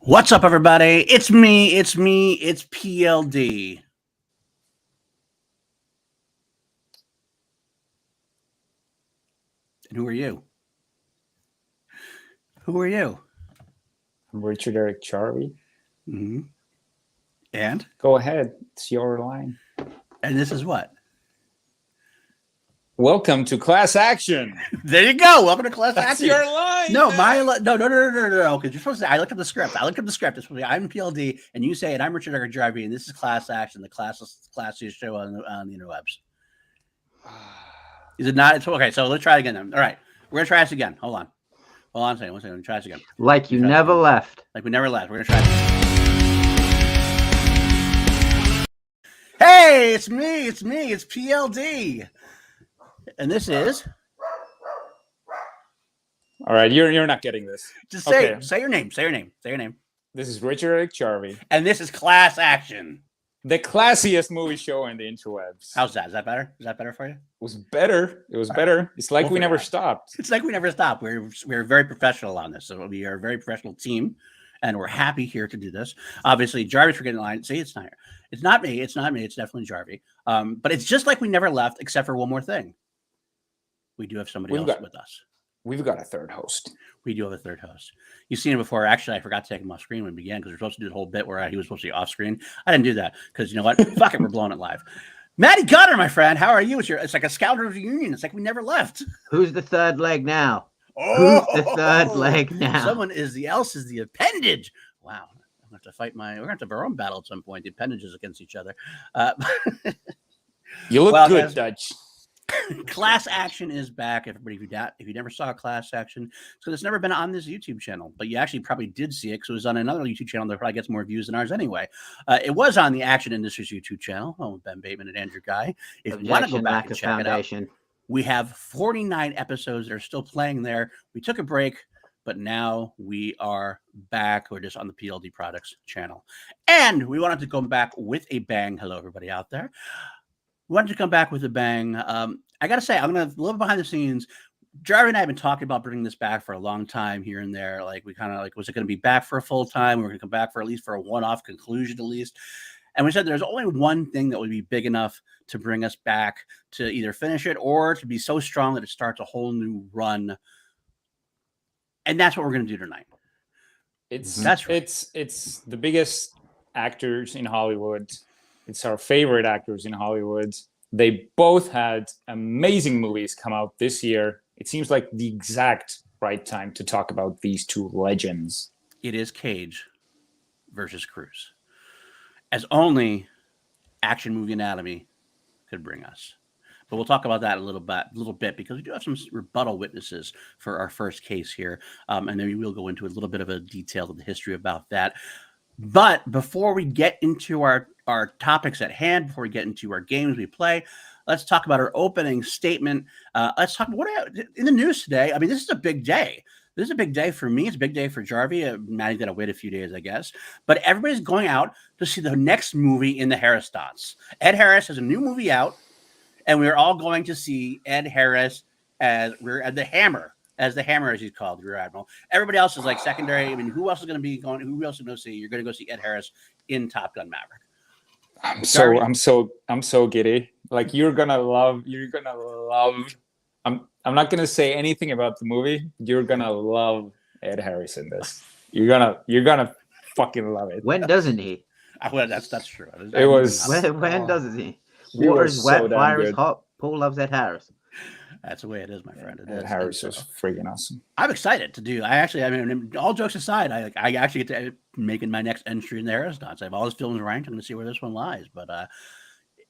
What's up, everybody? It's me, it's PLD. And who are you? Who are you? I'm Richard-Erik, Jarvi. Mm-hmm. And? Go ahead. It's your line. And this is what? Welcome to Class Action. There you go. Welcome to Class That's Action. your line. No, no. Because you're supposed to say, I looked up the script. It's supposed to be, I'm PLD, and you say it. I'm Richard-Erik Jarvi, and this is Class Action, the classiest show on the interwebs. Is it not? It's okay. So let's try it again then. All right, we're gonna try this again. Hold on a second. One second. Let me try this again. Like you never left. Like we never left. We're gonna try this. Hey, it's me. It's PLD. And this is. All right, you're not getting this. Just say your name. Say your name. This is Richard-Erik Jarvi. And this is Class Action. The classiest movie show in the interwebs. How's that? Is that better? Is that better for you? It was better. It's like we never stopped. It's like we never stopped. We're very professional on this. So we are a very professional team, and we're happy here to do this. Obviously, Jarvi's forgetting the line. See, it's not here. It's not me. It's definitely Jarvi. But it's just like we never left, except for one more thing. We do have somebody else with us. We've got a third host. We do have a third host. You've seen it before. Actually, I forgot to take him off screen when we began because we're supposed to do the whole bit where he was supposed to be off screen. I didn't do that because you know what? Fuck it, we're blowing it live. Matty Gunner, my friend, how are you? It's like a scoundrel reunion. It's like we never left. Who's the third leg now? Who's the third leg now? Someone is the appendage. Wow. I'm going to have to fight we're going to have our own battle at some point. The appendages against each other. You look good, guys. Dutch. Class Action is back, everybody. If you never saw Class Action, so it's never been on this YouTube channel, but you actually probably did see it because it was on another YouTube channel that probably gets more views than ours anyway. It was on the Action Industries YouTube channel, with Ben Bateman and Andrew Guy. If you want to go back and check it out, we have 49 episodes that are still playing there. We took a break, but now we are back. We're just on the PLD Products channel, and we wanted to come back with a bang. Hello, everybody out there. We wanted to come back with a bang. I got to say, I'm going to a little behind the scenes. Jarvi and I have been talking about bringing this back for a long time here and there. Like we kind of like, was it going to be back for a full time? We're going to come back for at least for a one-off conclusion at least. And we said there's only one thing that would be big enough to bring us back to either finish it or to be so strong that it starts a whole new run. And that's what we're going to do tonight. It's the biggest actors in Hollywood. It's our favorite actors in Hollywood. They both had amazing movies come out this year. It seems like the exact right time to talk about these two legends. It is Cage versus Cruise, as only Action Movie Anatomy could bring us. But we'll talk about that a little bit because we do have some rebuttal witnesses for our first case here. And then we will go into a little bit of a detail of the history about that. But before we get into our topics at hand, before we get into our games we play, let's talk about our opening statement. Let's talk in the news today. I mean, this is a big day. This is a big day for me. It's a big day for Jarvi. Matty's got to wait a few days, I guess. But everybody's going out to see the next movie in the Harris dots. Ed Harris has a new movie out, and we're all going to see Ed Harris as the Hammer. As the Hammer, as he's called, the Rear Admiral. Everybody else is like secondary. I mean, who else is going to be going? Who else is going to see? You're going to go see Ed Harris in Top Gun Maverick. I'm so giddy. Like you're gonna love. I'm not gonna say anything about the movie. You're gonna love Ed Harris in this. You're gonna fucking love it. When doesn't he? Well, that's true. It was. When doesn't he? Water is wet, fire is hot. Paul loves Ed Harris. That's the way it is, my friend. Ed Harris was freaking awesome. I'm excited to do. I mean, all jokes aside, I actually get to making my next entry in the Harris dots. I have all his films ranked. I'm going to see where this one lies. But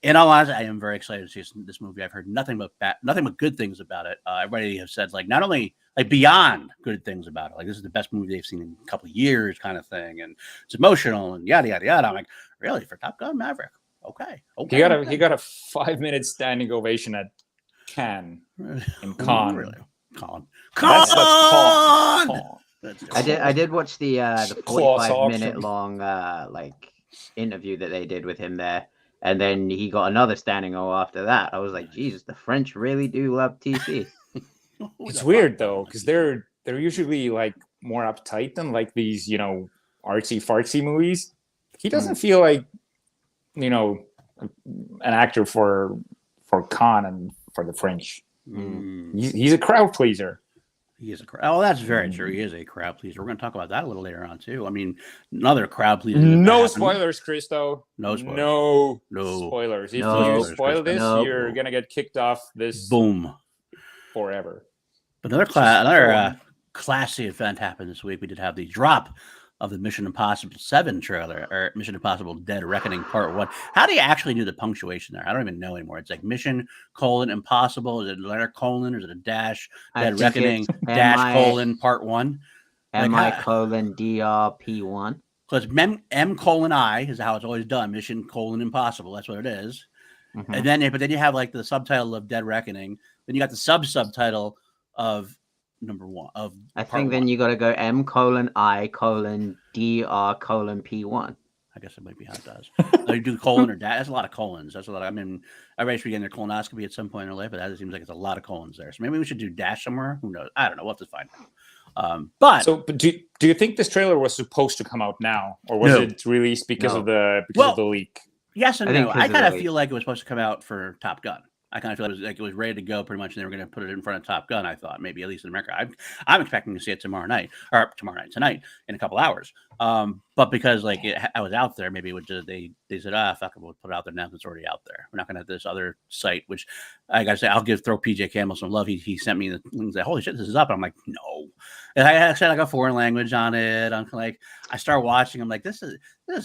in all honesty, I am very excited to see this movie. I've heard nothing but good things about it. Everybody has said not only beyond good things about it. This is the best movie they've seen in a couple of years, kind of thing, and it's emotional and yada yada yada. I'm like, really, for Top Gun Maverick? Okay. He got a 5-minute standing ovation at Cannes in Cannes. Really? Con. I did watch the 45-minute long interview that they did with him there, and then he got another standing O after that. I was like, Jesus, the French really do love TC. It's weird though, because they're usually more uptight than these artsy-fartsy movies, he doesn't feel like, an actor for Cannes and for the French. He's a crowd pleaser. He is a crowd. Oh, that's very true. He is a crowd pleaser. We're going to talk about that a little later on too. I mean, another crowd pleaser. No spoilers, Christo. No spoilers. No spoilers. If you spoil this, you're going to get kicked off this. Boom. Forever. But another classy event happened this week. We did have the drop of the Mission Impossible 7 trailer, or Mission Impossible Dead Reckoning Part 1. How do you actually do the punctuation there? I don't even know anymore. It's like Mission : Impossible. Is it a letter colon, or is it a dash? Dead Reckoning dash colon Part 1. MI:(DRP1). So it's M:(I) is how it's always done. Mission : Impossible. That's what it is. And then, but then you have like the subtitle of Dead Reckoning. Then you got the subtitle of number 1 of. I think then you got to go M:(I:)DR:(P1). I guess that might be how it does. They do colon or dash. That's a lot of colons. That's a lot. I mean, everybody should be getting their colonoscopy at some point in their life, but that seems like it's a lot of colons there. So maybe we should do dash somewhere. Who knows? I don't know. We'll have to find out. But do you think this trailer was supposed to come out now, or was it released because of the leak? Yes and no. I kind of feel like it was supposed to come out for Top Gun. I kind of feel it was ready to go pretty much, and they were going to put it in front of Top Gun. I thought maybe at least in America. I'm expecting to see it tonight, in a couple hours. But because I was out there, maybe it would just they said, fuck it, we'll put it out there now. It's already out there. We're not going to have this other site, which I got to say, I'll throw PJ Campbell some love. He sent me the things like, holy shit, this is up. And I'm like, no. And I said like a foreign language on it. I'm like, I start watching. I'm like, this is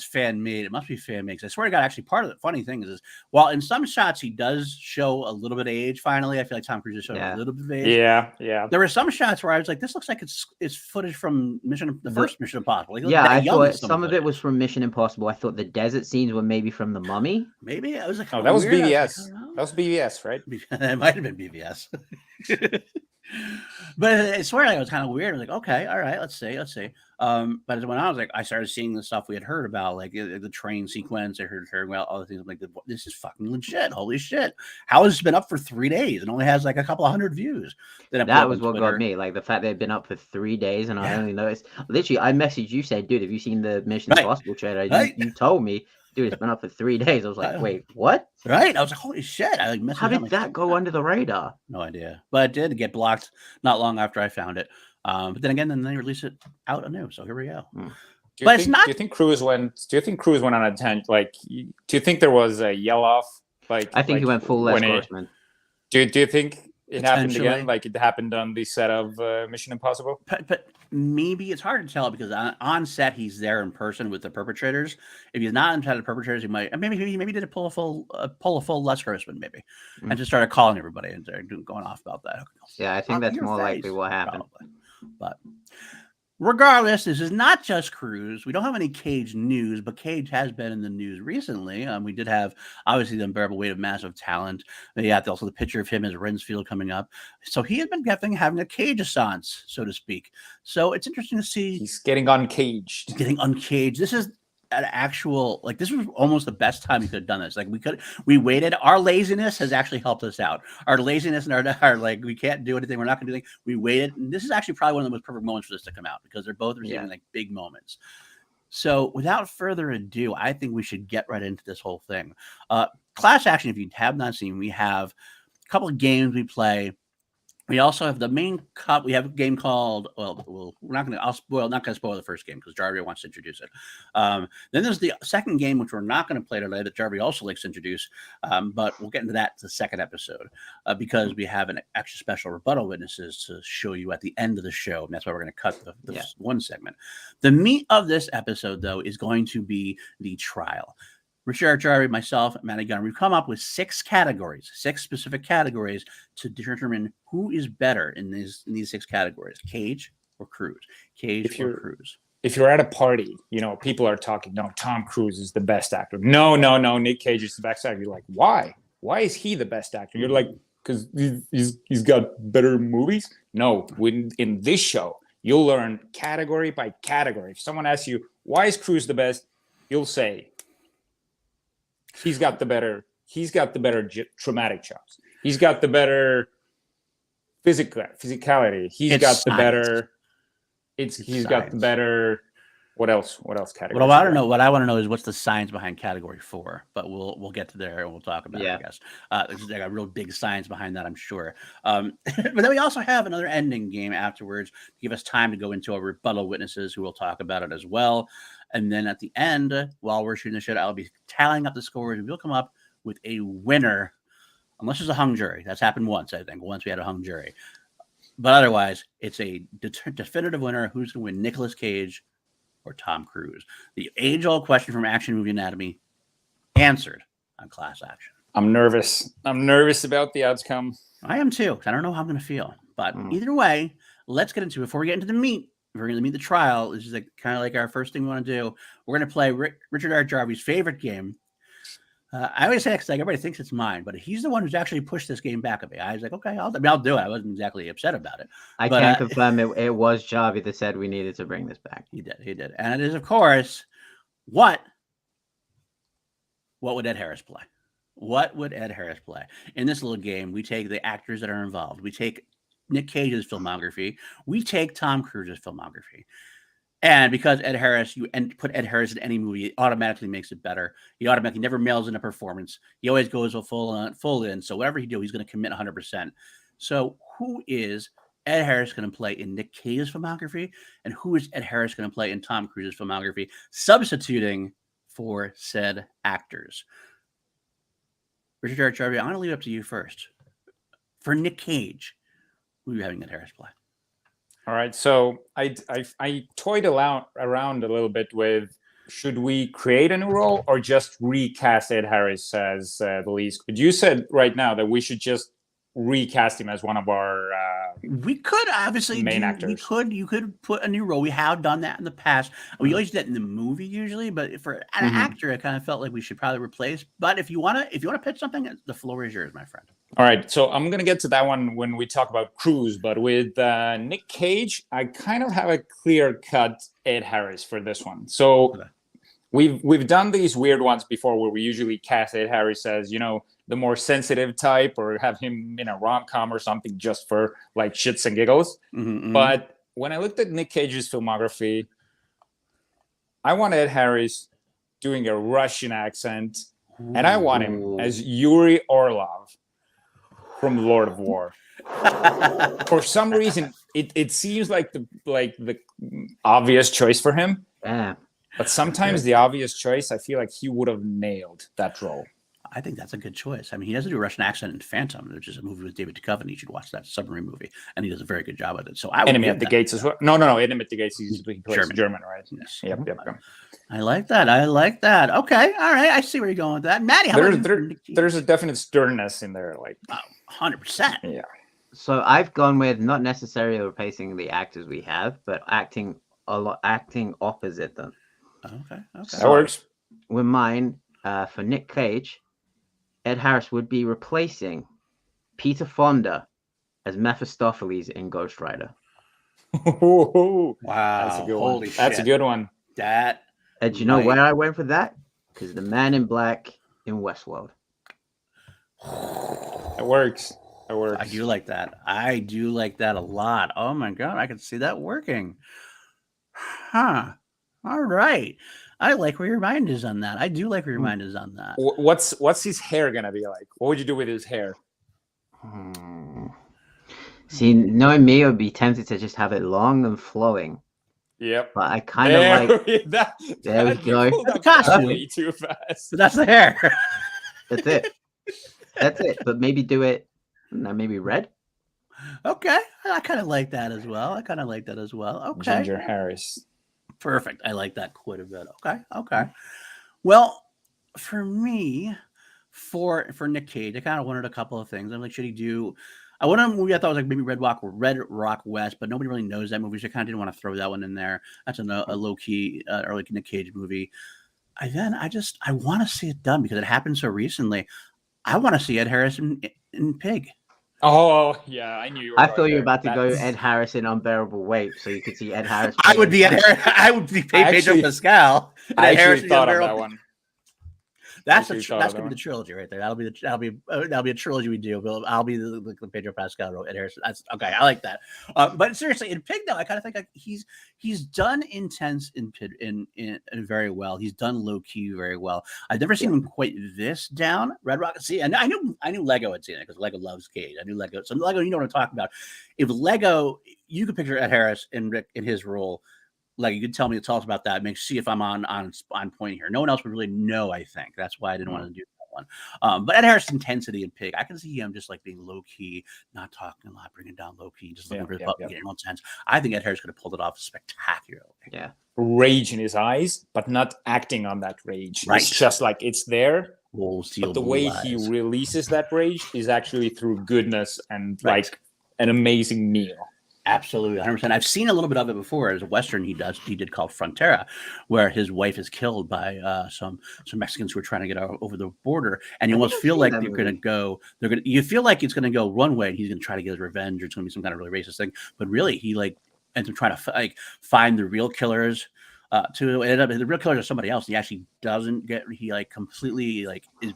fan made. It must be fan made. I swear to God, actually, part of the funny thing is while in some shots he does show a little bit of age. Finally, I feel like Tom Cruise is showing a little bit of age. Yeah. There were some shots where I was like, this looks like it's footage from the first Mission Impossible. I thought some of it was from Mission Impossible. I thought the desert scenes were maybe from The Mummy. Maybe I was like, that was BVS. That was BVS, right? It might have been BVS. But I swear it was kind of weird. I was like, okay, all right, let's see. But when I was like, I started seeing the stuff we had heard about, like the train sequence. I heard about all the things. I'm like, this is fucking legit. Holy shit! How has it been up for 3 days and only has like a couple 100 views? That was what got me. Like the fact they've been up for 3 days, and I only noticed. Literally, I messaged you, said, "Dude, have you seen the Mission Impossible trailer?" You told me. Dude, it's been up for 3 days. I was like, wait, what? Right. I was like, holy shit. How did that go under the radar? No idea. But it did get blocked not long after I found it. But then again, they released it out anew. So here we go. Do you think Cruise went on a tangent? Like, do you think there was a yell off? Like, I think he went full Les Grossman. Do you think it happened again? Like it happened on the set of Mission Impossible? But maybe it's hard to tell because on set he's there in person with the perpetrators. If he's not in front of the perpetrators, he might maybe did pull a full Les Grossman and just started calling everybody and going off about that. Yeah, I think that's more likely what happened. Probably. But regardless, this is not just Cruise. We don't have any Cage news, but Cage has been in the news recently. We did have, obviously, the unbearable weight of massive talent. We had also the picture of him as Renfield coming up. So he has been having a Cage-assance, so to speak. So it's interesting to see. He's getting uncaged. This is an actual, this was almost the best time we could have done this. We waited. Our laziness has actually helped us out. Our laziness and our we can't do anything. We're not going to do anything. We waited. And this is actually probably one of the most perfect moments for this to come out because they're both receiving big moments. So without further ado, I think we should get right into this whole thing. Class action, if you have not seen, we have a couple of games we play. We also have the main cup. We have a game called, we're not going to spoil the first game because Jarvi wants to introduce it. Then there's the second game, which we're not going to play today, that Jarvi also likes to introduce. But we'll get into that the second episode because we have an extra special rebuttal witnesses to show you at the end of the show. And that's why we're going to cut the one segment. The meat of this episode, though, is going to be the trial. Richard-Erik, Jarvi, myself, Matty Gunner, we've come up with 6 specific categories to determine who is better in these 6 categories: Cage or Cruise. Cruise. If you're at a party, people are talking, no, Tom Cruise is the best actor. No, Nick Cage is the best actor. You're like, why? Why is he the best actor? You're like, because he's got better movies? No, in this show, you'll learn category by category. If someone asks you, why is Cruise the best? You'll say, he's got the better traumatic chops. He's got the better physicality. He's got the better What else? What else category? Well, I don't know. What I want to know is what's the science behind category 4. But we'll get to there and we'll talk about it. I guess there's like a real big science behind that, I'm sure. But then we also have another ending game afterwards to give us time to go into our rebuttal witnesses, who will talk about it as well. And then at the end, while we're shooting the shit, I'll be tallying up the scores, and we'll come up with a winner, unless there's a hung jury. That's happened once, I think. Once we had a hung jury. But otherwise, it's a definitive winner. Who's going to win, Nicolas Cage or Tom Cruise? The age-old question from Action Movie Anatomy, answered on Class Action. I'm nervous. I'm nervous about the outcome. I am too. I don't know how I'm going to feel. But either way, let's get into it. Before we get into the meat, we're going to meet the trial. This is kind of like our first thing we want to do. We're going to play Richard-Erik Jarvi's favorite game. I always say it because everybody thinks it's mine, but he's the one who's actually pushed this game back a bit. I was like, okay, I'll do it. I wasn't exactly upset about it. I can confirm it was Jarvi that said we needed to bring this back. He did. And it is, of course, what would Ed Harris play? What would Ed Harris play? In this little game, we take the actors that are involved. We take Nick Cage's filmography. We take Tom Cruise's filmography. And because Ed Harris, you put Ed Harris in any movie, it automatically makes it better. He automatically never mails in a performance. He always goes full in. So whatever he do, he's going to commit 100%. So who is Ed Harris going to play in Nick Cage's filmography? And who is Ed Harris going to play in Tom Cruise's filmography, substituting for said actors? Richard-Erik Jarvi, I'm going to leave it up to you first. For Nick Cage, who are you having Ed Harris play? All right, so I toyed around a little bit with, should we create a new role or just recast Ed Harris as the lead? But you said right now that we should just recast him as one of our we could obviously main actors. You could put a new role. We have done that in the past. We always do that in the movie usually, but for an actor, I kind of felt like we should probably replace. But if you want to pitch something, the floor is yours, my friend. All right, so I'm gonna get to that one when we talk about Cruise, but with Nick Cage, I kind of have a clear-cut Ed Harris for this one. So we've done these weird ones before where we usually cast Ed Harris as, the more sensitive type, or have him in a rom-com or something just for like shits and giggles. But when I looked at Nick Cage's filmography, I want Ed Harris doing a Russian accent, and I want him as Yuri Orlov from Lord of War. For some reason, it seems like the obvious choice for him. Yeah. But sometimes the obvious choice, I feel like he would have nailed that role. I think that's a good choice. I mean, he doesn't do a Russian accent in Phantom, which is a movie with David Duchovny. You should watch that submarine movie, and he does a very good job with it. So Enemy at the Gates as well. No. Enemy at the Gates. He plays German, right? Yes. Yep. I like that. Okay, all right. I see where you're going with that, Matty. There's a definite sternness in there, like 100%. Yeah. So I've gone with not necessarily replacing the actors we have, but acting opposite them. Okay. That works. With mine, for Nick Cage, Ed Harris would be replacing Peter Fonda as Mephistopheles in Ghost Rider. Wow, that's a good one. Holy That's shit. A good one. And you know where I went for that? Because the Man in Black in Westworld. It works. I do like that. A lot. Oh my god, I can see that working. Huh. All right. I like where your mind is on that. I do like where your mind is on that. What's his hair gonna be like? What would you do with his hair? See, knowing me, I would be tempted to just have it long and flowing. Yep. But I kind of like that. There we go. That's the costume. Way too fast. But that's the hair. That's it. But maybe do it. Maybe red. Okay. I kind of like that as well. Okay. Ginger Harris. Perfect. I like that quite a bit. Okay. Well, for me, for Nick Cage, I kind of wanted a couple of things. I'm like, should he do? I wanted a movie I thought was like maybe Red Rock West, but nobody really knows that movie, so I kind of didn't want to throw that one in there. That's a low key early Nick Cage movie. I want to see it done because it happened so recently. I want to see Ed Harris in Pig. Oh yeah, I knew you were. I thought you were about to go Ed Harris in Unbearable Weight, so you could see Ed Harris. I would be Pedro Pascal. I actually thought of that one. That's gonna be the trilogy right there. That'll be a trilogy we do. I'll be the Pedro Pascal role. Ed Harris. That's okay. I like that. But seriously, in Pig, though, I kind of think like he's done intense in very well. He's done low key very well. I've never seen him quite this down. Red Rocket. See, and I knew Lego had seen it because Lego loves Cage. I knew Lego. So Lego, you know what I'm talking about. If Lego, you could picture Ed Harris in his role. Like, you could tell us about that. See if I'm on point here. No one else would really know, I think. That's why I didn't want to do that one. But Ed Harris' intensity in Pig, I can see him just like being low key, not talking a lot, bringing down low key, just looking for the puppet, getting on tense. I think Ed Harris could have pulled it off spectacularly. Yeah. Rage in his eyes, but not acting on that rage. Right. It's just like it's there. But the way he releases that rage is actually through goodness and like an amazing meal. Absolutely, 100%. I've seen a little bit of it before. As a Western he did called Frontera, where his wife is killed by some Mexicans who are trying to get over the border, and you almost feel like you feel like it's going to go one way, and he's going to try to get his revenge, or it's going to be some kind of really racist thing. But really, he like ends up trying to find the real killers. To end up, the real killers are somebody else. He actually doesn't get. He like completely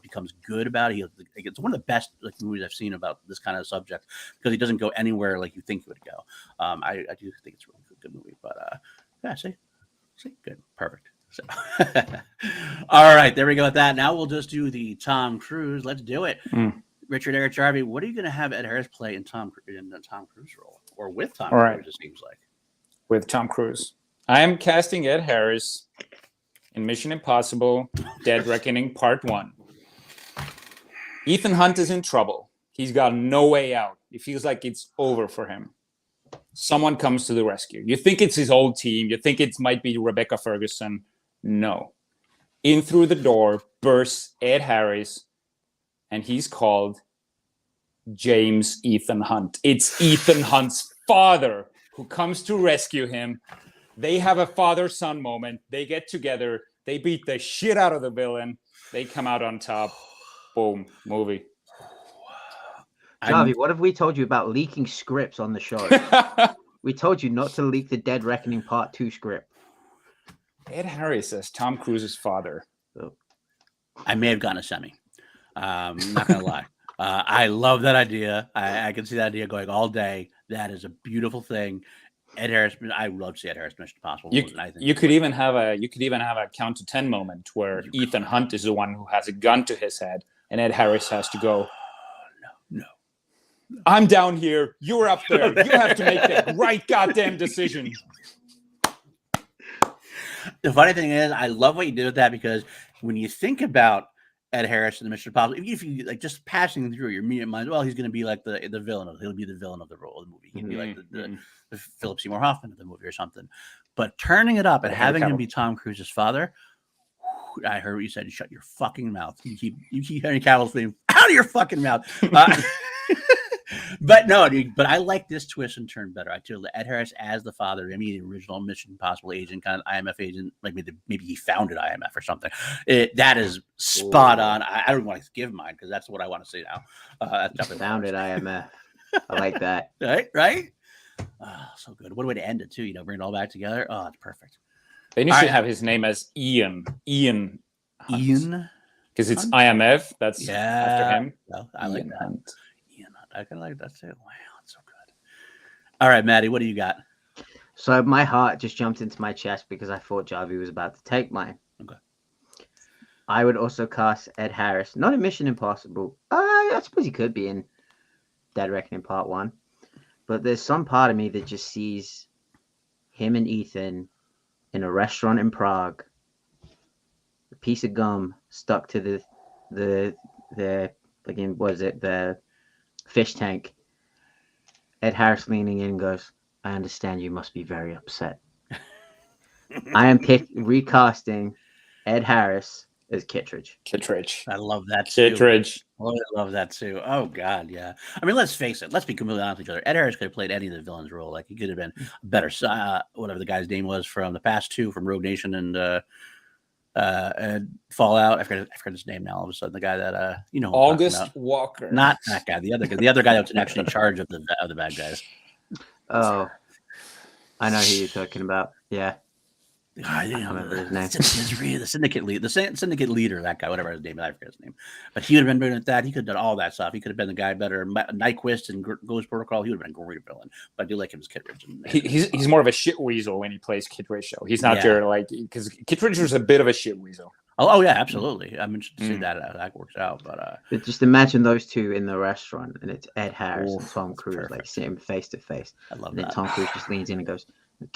becomes good about it. It's one of the best movies I've seen about this kind of subject because he doesn't go anywhere like you think he would go. I do think it's a really good movie. But yeah, see, good, perfect. So, all right, there we go with that. Now we'll just do the Tom Cruise. Let's do it. Richard-Erik, Jarvi, what are you going to have Ed Harris play in the Tom Cruise role, or with Tom Cruise? It seems like with Tom Cruise. I am casting Ed Harris in Mission Impossible: Dead Reckoning Part 1. Ethan Hunt is in trouble. He's got no way out. It feels like it's over for him. Someone comes to the rescue. You think it's his old team. You think it might be Rebecca Ferguson. No. In through the door bursts Ed Harris, and he's called James Ethan Hunt. It's Ethan Hunt's father who comes to rescue him. They have a father-son moment. They get together. They beat the shit out of the villain. They come out on top. Boom. Movie. Jarvi, what have we told you about leaking scripts on the show? We told you not to leak the Dead Reckoning Part 2 script. Ed Harris as Tom Cruise's father. I may have gotten a semi. I'm not going to lie. I love that idea. I can see that idea going all day. That is a beautiful thing. Ed Harris, I would love to see Ed Harris Mission Impossible. You could even have a count to 10 moment where Ethan Hunt is the one who has a gun to his head, and Ed Harris has to go. No. I'm down here. You're up there. You have to make the right goddamn decision. The funny thing is, I love what you did with that because when you think about Ed Harris in the Mission Impossible, even if you like just passing through your immediate mind, well, he's going to be like the villain. He'll be the villain of the role of the movie. He'd be like the Philip Seymour Hoffman of the movie or something. But turning it up and having him be Tom Cruise's father, I heard what you said. You shut your fucking mouth. You keep Henry Cavill's name out of your fucking mouth. But no, dude, but I like this twist and turn better. I feel Ed Harris as the father, maybe the original Mission Impossible agent, kind of IMF agent, like maybe he founded IMF or something. That is spot on. I don't want to give mine because that's what I want to say now. That's definitely founded IMF. I like that. Right? Oh, so good. What a way to end it too. Bring it all back together. Oh, it's perfect. Then you should have his name as Ian. Ian. Because it's IMF. That's after him. Well, I like that. Hunt. I kind of like that too. Wow, that's so good. All right, Matty, what do you got? So my heart just jumped into my chest because I thought Jarvi was about to take mine. Okay. I would also cast Ed Harris, not in Mission Impossible. I suppose he could be in Dead Reckoning Part 1. But there's some part of me that just sees him and Ethan in a restaurant in Prague, a piece of gum stuck to the fish tank. Ed Harris leaning in goes, I understand you must be very upset. I am recasting Ed Harris as Kittredge. I love that too. Kittredge. Oh, I love that too. Oh God, yeah. I mean, let's face it. Let's be completely honest with each other. Ed Harris could have played any of the villains' role. Like he could have been better. Whatever the guy's name was from the past two, from Rogue Nation and Fallout. I forgot his name now. All of a sudden, the guy that August Walker. Not that guy. The other guy that was actually in charge of the bad guys. Oh, I know who you're talking about. Yeah. I remember his name. The syndicate leader, that guy, whatever his name is, I forget his name. But he would have been doing that. He could have done all that stuff. He could have been the guy better. Nyquist and Ghost Protocol. He would have been a great villain. But I do like him as Kid Richard. He's more of a shit weasel when he plays Kid Richard. He's not your because Kid Richard's a bit of a shit weasel. Oh yeah, absolutely. I'm interested to see that works out. But just imagine those two in the restaurant, and it's Ed Harris and Tom Cruise like sitting face to face. I love that. And then Tom Cruise just leans in and goes,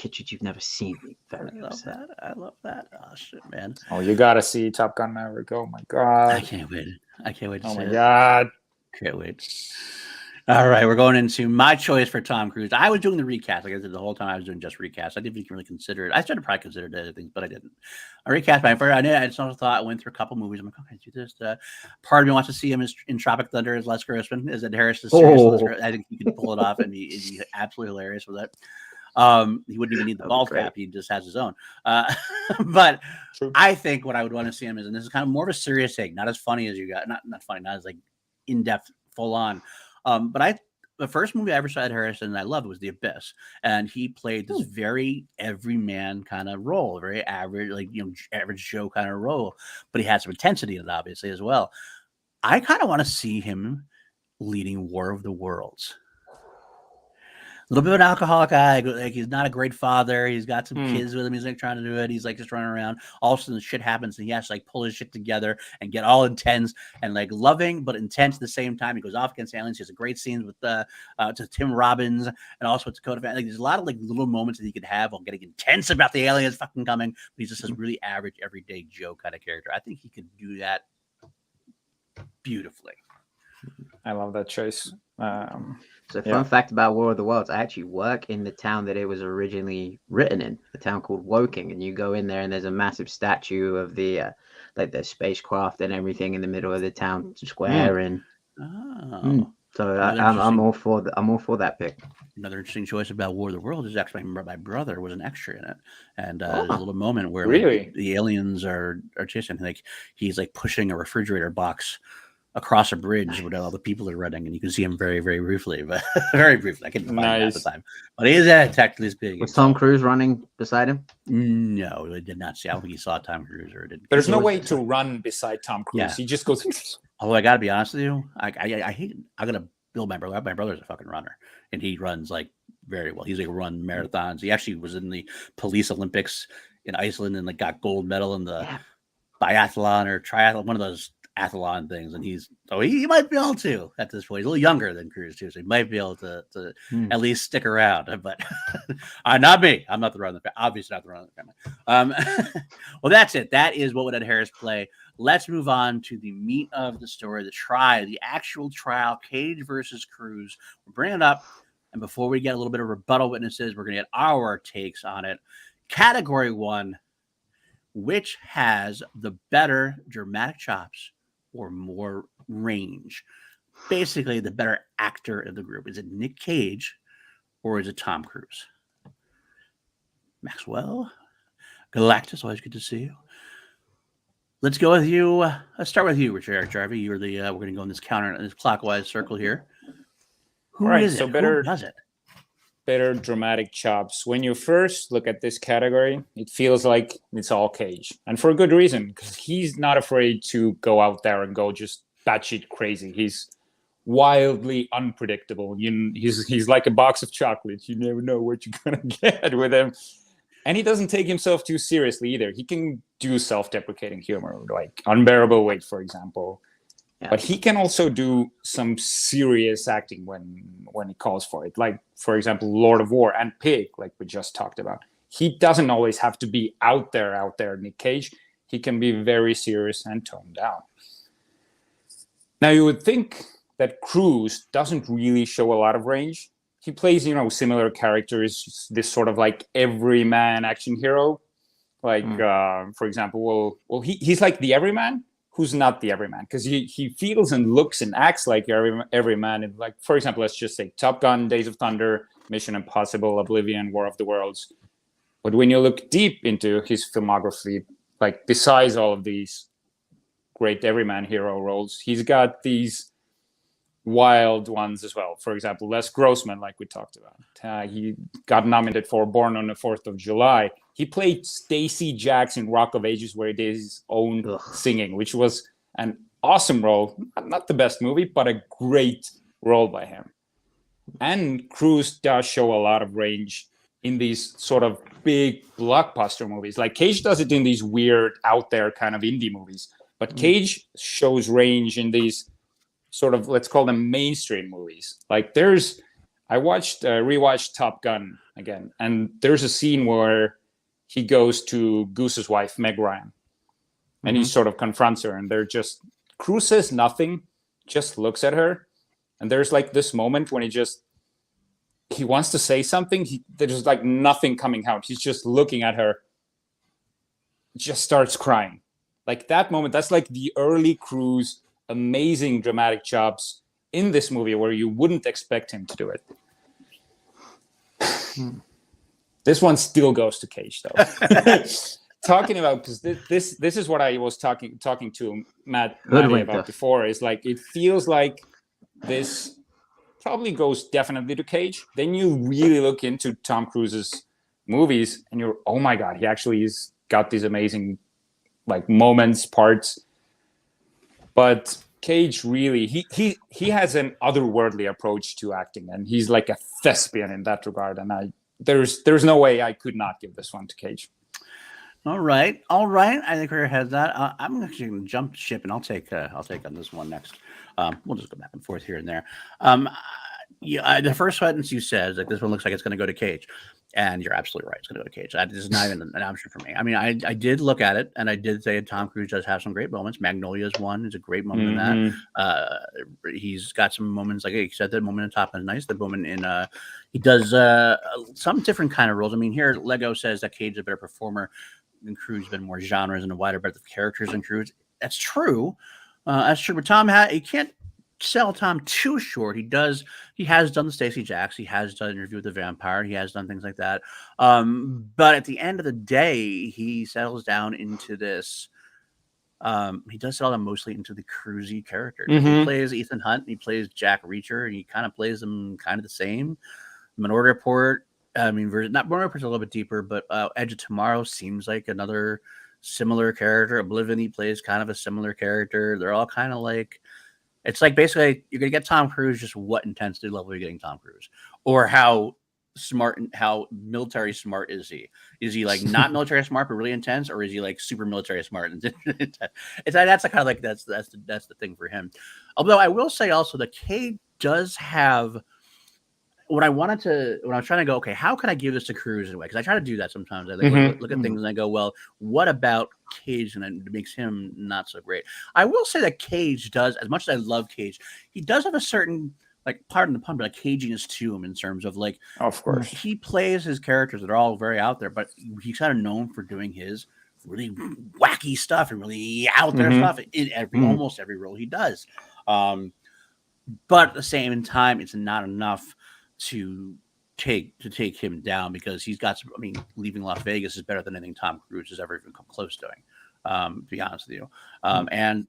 "Richard, you've never seen me." Very upset. I love that. Oh shit, man. Oh, you gotta see Top Gun Maverick. Oh my god. I can't wait. To see it. Oh my god. Can't wait. All right, we're going into my choice for Tom Cruise. I was doing the recast. Like I said, the whole time I was doing just recast. I didn't even really consider it. I started to probably consider other things, but I didn't. I recast my first. I just also thought I went through a couple movies. I'm like, okay, do this. Part of me wants to see him in Tropic Thunder as Les Grossman. As Ed Harris is serious. I think he can pull it off and be absolutely hilarious with it. He wouldn't even need the bald cap. He just has his own. But true. I think what I would want to see him is, and this is kind of more of a serious take, not as funny as you got, not funny, not as like in-depth, full on. But the first movie I ever saw Ed Harris and I loved was The Abyss, and he played this very everyman kind of role, very average, like average Joe kind of role, but he had some intensity in it, obviously as well. I kind of want to see him leading War of the Worlds. A little bit of an alcoholic guy. Like he's not a great father. He's got some kids with him. He's like trying to do it. He's like just running around. All of a sudden, shit happens, and he has to like pull his shit together and get all intense and like loving but intense at the same time. He goes off against aliens. He has a great scenes with to Tim Robbins and also with Dakota. Like there's a lot of like little moments that he could have while getting intense about the aliens fucking coming. But he's just this really average, everyday Joe kind of character. I think he could do that beautifully. I love that choice. So fun fact about War of the Worlds, I actually work in the town that it was originally written in, a town called Woking, and you go in there and there's a massive statue of the like the spacecraft and everything in the middle of the town square. And so I'm all for that pick. Another interesting choice about War of the Worlds is actually my brother was an extra in it, and there's a little moment where like, the aliens are chasing, like he's like pushing a refrigerator box across a bridge with all the people are running, and you can see him very, very briefly, but very briefly. I can't find him at the time, but he is technically as big. Was Tom Cruise running beside him? No, I did not see. I don't think he saw Tom Cruise or did. There's no way to run beside Tom Cruise. Yeah. He just goes. Although I got to be honest with you, I hate. I'm gonna build my brother. My brother's a fucking runner, and he runs like very well. He's like run marathons. He actually was in the police Olympics in Iceland and like got gold medal in the biathlon or triathlon, one of those athlon things, and he might be able to at this point. He's a little younger than Cruise too, so he might be able to at least stick around. But not me. I'm not the run of the family. Obviously not the run of the family. Well, that's it. That is what would Ed Harris play. Let's move on to the meat of the story, the actual trial, Cage versus Cruise. We're bringing it up, and before we get a little bit of rebuttal witnesses, we're going to get our takes on it. Category 1, which has the better dramatic chops or more range? Basically, the better actor of the group. Is it Nick Cage or is it Tom Cruise? Maxwell, Galactus, always good to see you. Let's go with you. Let's start with you, Richard-Erik Jarvi. You're the. We're going to go in this clockwise circle here. Who is it? Who does it? Better dramatic chops. When you first look at this category, it feels like it's all Cage, and for a good reason, because he's not afraid to go out there and go just batshit crazy. He's wildly unpredictable. He's like a box of chocolates. You never know what you're gonna get with him, and he doesn't take himself too seriously either. He can do self-deprecating humor, like Unbearable Weight, for example. Yeah. But he can also do some serious acting when he calls for it. Like, for example, Lord of War and Pig, like we just talked about. He doesn't always have to be out there, Nick Cage. He can be very serious and toned down. Now, you would think that Cruise doesn't really show a lot of range. He plays, similar characters, this sort of like everyman action hero. Like, for example, he's like the everyman, who's not the everyman, because he feels and looks and acts like every man. And like, for example, let's just say Top Gun, Days of Thunder, Mission Impossible, Oblivion, War of the Worlds. But when you look deep into his filmography, like besides all of these great everyman hero roles, he's got these wild ones as well. For example, Les Grossman, like we talked about. He got nominated for Born on the 4th of July. He played Stacy Jacks in Rock of Ages, where he did his own singing, which was an awesome role. Not the best movie, but a great role by him. And Cruise does show a lot of range in these sort of big blockbuster movies. Like Cage does it in these weird, out there kind of indie movies. But Cage shows range in these sort of, let's call them mainstream movies. Like I rewatched Top Gun again, and there's a scene where he goes to Goose's wife, Meg Ryan, and he sort of confronts her, and Cruise says nothing, just looks at her. And there's like this moment when he wants to say something. There's like nothing coming out. He's just looking at her, just starts crying. Like that moment, that's like the early Cruise, amazing dramatic chops in this movie where you wouldn't expect him to do it. This one still goes to Cage, though. Talking about, because this is what I was talking to Matty about before, is like, it feels like this probably goes definitely to Cage. Then you really look into Tom Cruise's movies and you're, oh my God, he actually has got these amazing like moments, parts. But Cage really, he has an otherworldly approach to acting, and he's like a thespian in that regard. And there's no way I could not give this one to Cage. All right. I think we're ahead of that. I'm actually going to jump ship, and I'll take on this one next. We'll just go back and forth here and there. The first sentence you said is like, this one looks like it's going to go to Cage, and you're absolutely right. It's going to go to Cage. That is not even an option for me. I mean, I did look at it, and I did say Tom Cruise does have some great moments. Magnolia is one. It's a great moment in that. He's got some moments, like he said, that moment in Top Gun is nice. The moment in he does some different kind of roles. I mean, here Lego says that Cage is a better performer than Cruise, been more genres and a wider breadth of characters than Cruise. That's true. That's true. But Tom, you can't sell Tom too short. He has done the Stacey Jacks. He has done Interview with the Vampire. He has done things like that. But at the end of the day, he settles down into this. He does settle down mostly into the Cruisy character. He plays Ethan Hunt. He plays Jack Reacher. And he kind of plays them kind of the same. Minority Report. I mean, not Minority Report's a little bit deeper, but Edge of Tomorrow seems like another similar character. Oblivion, he plays kind of a similar character. They're all kind of like, it's like basically you're going to get Tom Cruise, just what intensity level you're getting Tom Cruise, or how smart and how military smart is he? Is he like not military smart but really intense, or is he like super military smart? That's kind of like that's the thing for him. Although I will say also that Cage does have. When I was trying to go, okay, how can I give this to Cruise in a way? Because I try to do that sometimes. I look at things and I go, well, what about Cage? And it makes him not so great. I will say that Cage does, as much as I love Cage, he does have a certain, like, pardon the pun, but a caginess to him in terms of like, of course, he plays his characters that are all very out there, but he's kind of known for doing his really wacky stuff and really out there stuff in almost every role he does. But at the same time, it's not enough to take him down, because he's got some, I mean, Leaving Las Vegas is better than anything Tom Cruise has ever even come close to doing, to be honest with you. And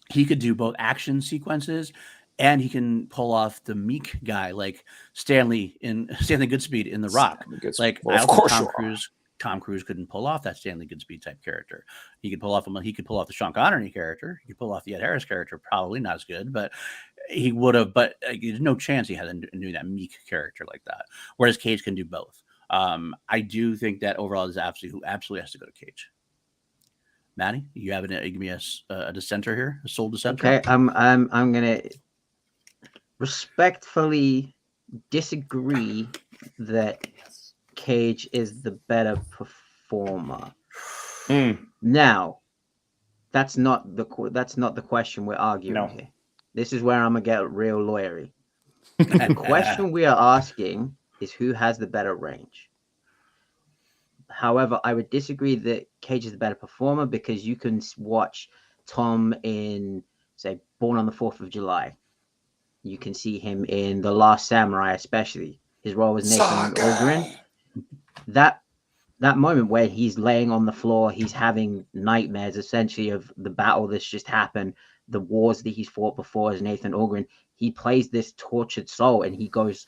he could do both action sequences, and he can pull off the meek guy like Stanley Goodspeed in The Rock. Like, well, of course, Tom Cruise couldn't pull off that Stanley Goodspeed type character. He could pull off the Sean Connery character. He could pull off the Ed Harris character, probably not as good, but he would have. But there's no chance he had in doing that meek character like that. Whereas Cage can do both. I do think that overall is absolutely has to go to Cage. Matty, you have give me a dissenter here, a sole dissenter. Okay, I'm gonna respectfully disagree that Cage is the better performer. Now, that's not the question we're arguing here. This is where I'm gonna get real lawyery. The question we are asking is who has the better range. However, I would disagree that Cage is the better performer, because you can watch Tom in, say, Born on the 4th of July. You can see him in The Last Samurai, especially. His role as Nathan Ogren. That moment where he's laying on the floor, he's having nightmares essentially of the battle that's just happened, the wars that he's fought before as Nathan Ogren. He plays this tortured soul, and he goes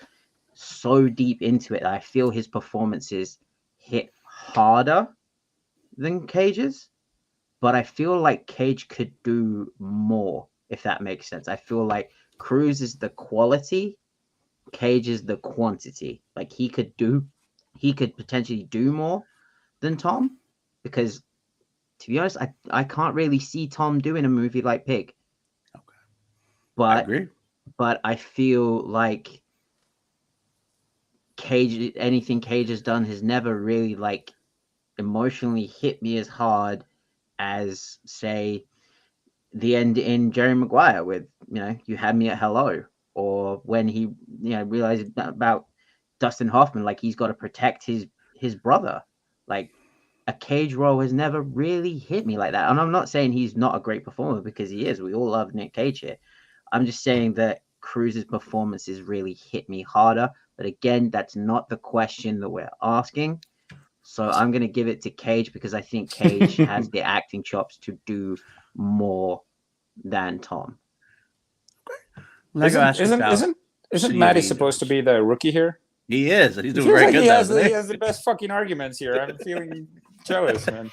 so deep into it that I feel his performances hit harder than Cage's, but I feel like Cage could do more, if that makes sense. I feel like Cruise is the quality, Cage is the quantity. Like he could potentially do more than Tom, because to be honest, I can't really see Tom doing a movie like Pig. Okay. I agree. But I feel like anything Cage has done has never really like emotionally hit me as hard as, say, the end in Jerry Maguire with, you had me at hello, or when he, realized about Dustin Hoffman, like he's got to protect his brother. Like a Cage role has never really hit me like that. And I'm not saying he's not a great performer, because he is. We all love Nick Cage here. I'm just saying that Cruise's performances really hit me harder. But again, that's not the question that we're asking. So I'm going to give it to Cage, because I think Cage has the acting chops to do more than Tom. Isn't Matty supposed to be the rookie here? He is. He's doing very good. He has the best fucking arguments here. I'm feeling jealous, man.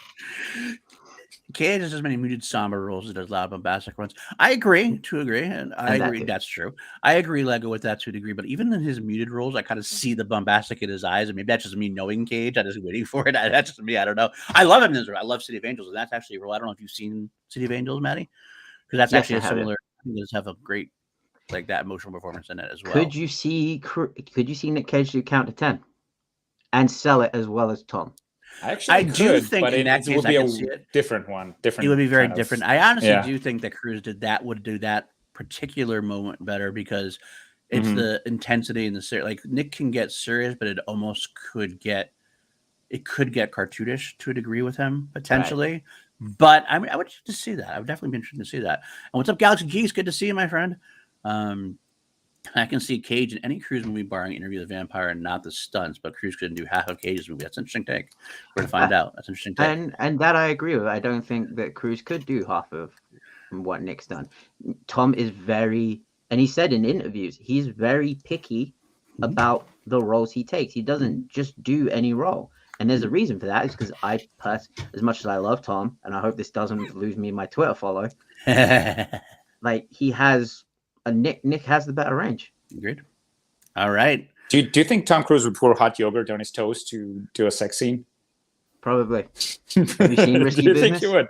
Cage has as many muted, somber roles as does loud, bombastic ones. I agree, and I agree that's true. I agree, Lego, with that to a degree. But even in his muted roles, I kind of see the bombastic in his eyes, and maybe that's just me knowing Cage. I'm just waiting for it. That's just me. I don't know. I love him in this role. I love City of Angels, and that's actually a role. I don't know if you've seen City of Angels, Matty, because that's actually a similar. He does have a great, like, that emotional performance in it as well. Could you see Nick Cage do Count to 10 and sell it as well as Tom? I do think but in that case, would be a different one. It would be very different. I honestly do think that Cruise would do that particular moment better, because it's the intensity and the like Nick can get serious, but it almost could get cartoonish to a degree with him potentially. Right. But I mean, I would just see that. I would definitely be interested to see that. And what's up, Galaxy Geeks? Good to see you, my friend. I can see Cage in any Cruise movie barring Interview with the Vampire and not the stunts, but Cruise couldn't do half of Cage's movie. That's an interesting take. We're going to find out. That's an interesting take. And that I agree with. I don't think that Cruise could do half of what Nick's done. Tom is and he said in interviews, he's very picky about the roles he takes. He doesn't just do any role. And there's a reason for that. It's because as much as I love Tom, and I hope this doesn't lose me my Twitter follow, like he has... Nick has the better range. Agreed. All right. Do you think Tom Cruise would pour hot yogurt on his toes to do a sex scene? Probably. Have you seen Risky Do you Business? think you would?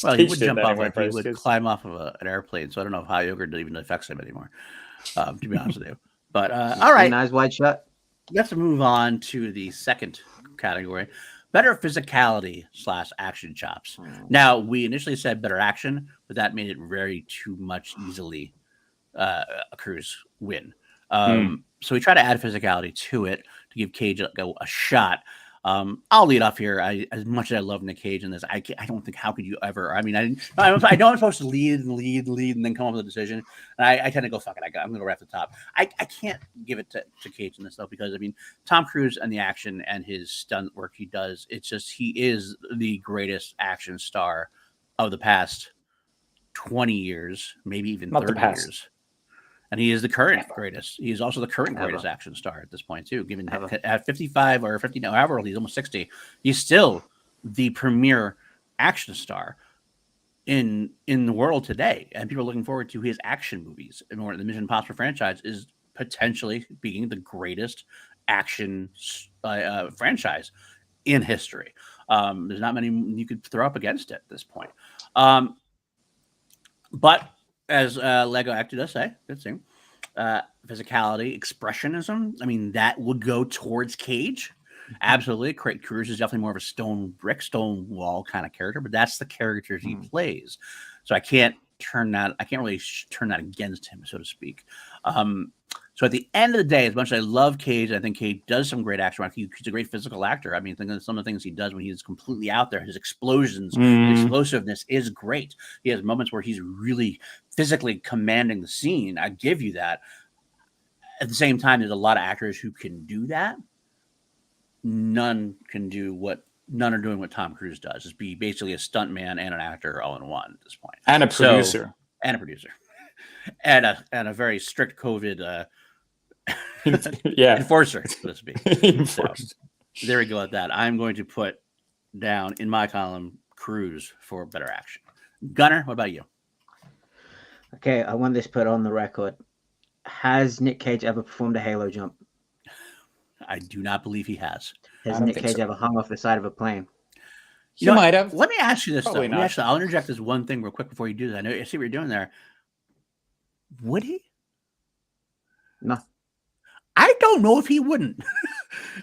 Well, he would jump off like he would climb off of an airplane. So I don't know if hot yogurt even affects him anymore, to be honest with you. But all right. Eyes wide shut. Let's move on to the second category. Better physicality / action chops. Now, we initially said better action, but that made it very too much easily a Cruise win. So we try to add physicality to it to give Cage a shot. I'll lead off here. As much as I love Nick Cage in this, I don't think how could you ever. I mean, I know I'm supposed to lead, and then come up with a decision. And I tend to go fuck it. I'm gonna go right off the top. I can't give it to Cage in this though, because I mean, Tom Cruise and the action and his stunt work he does. It's just he is the greatest action star of the past 20 years, maybe even 30 years. And he is the current greatest. He's also the current greatest action star at this point, too. Given at 55 or 50, no, however old he's almost 60, he's still the premier action star in the world today. And people are looking forward to his action movies. And the Mission Impossible franchise is potentially being the greatest action franchise in history. There's not many you could throw up against it at this point. But as Lego actually does say, good thing, physicality, expressionism, I mean, that would go towards Cage. Absolutely. Cruise is definitely more of a stone wall kind of character, but that's the characters he plays. So I can't really turn that against him, so to speak. So at the end of the day, as much as I love Cage, I think Cage does some great action. He's a great physical actor. I mean, think of some of the things he does when he's completely out there. His explosions, his explosiveness is great. He has moments where he's really physically commanding the scene. I give you that. At the same time, there's a lot of actors who can do that. None are doing what Tom Cruise does. Is be basically a stuntman and an actor all in one at this point. And a producer. And a very strict COVID enforcer, so to speak. There we go at that. I'm going to put down in my column Cruise for better action. Gunner, what about you? Okay, I want this put on the record. Has Nick Cage ever performed a halo jump? I do not believe he has. Has Nick Cage ever hung off the side of a plane? You might have. Let me ask you this, Probably though. not. I'll interject this one thing real quick before you do that. I see what you're doing there. Would he? No. I don't know if he wouldn't.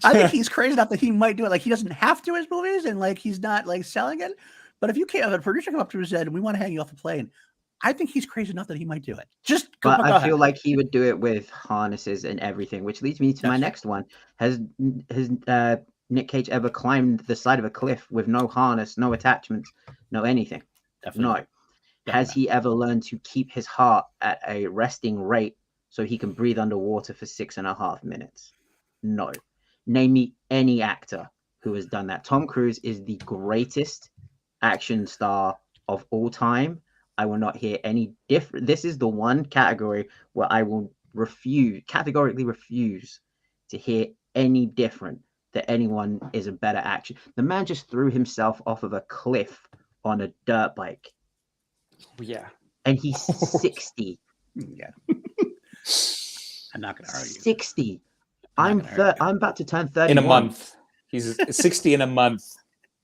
I think he's crazy enough that he might do it. Like, he doesn't have to his movies, and like he's not like selling it. But if a producer come up to him and said, "We want to hang you off a plane," I think he's crazy enough that he might do it. But I feel like he would do it with harnesses and everything, which leads me to my next one. Has Nick Cage ever climbed the side of a cliff with no harness, no attachments, no anything? Definitely. No. Has he ever learned to keep his heart at a resting rate so he can breathe underwater for 6.5 minutes? No. Name me any actor who has done that. Tom Cruise is the greatest action star of all time. I will not hear any different. This is the one category where I will categorically refuse to hear any different, that anyone is a better action. The man just threw himself off of a cliff on a dirt bike. Yeah. And he's 60. Yeah. I'm not going to argue. 60. I'm about to turn 31. In a month. He's 60 in a month.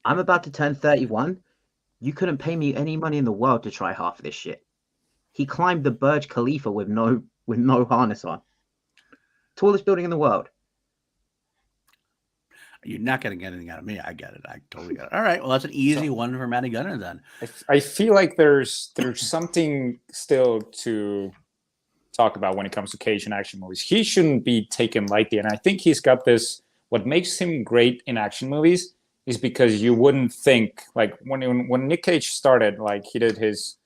I'm about to turn 31. You couldn't pay me any money in the world to try half of this shit. He climbed the Burj Khalifa with no harness on. Tallest building in the world. You're not going to get anything out of me. I get it. I totally get it. All right. Well, that's an easy one for Matty Gunner then. I feel like there's something still to talk about when it comes to Cage and action movies. He shouldn't be taken lightly, and I think he's got this. What makes him great in action movies is because you wouldn't think, like when Nick Cage started, like he did his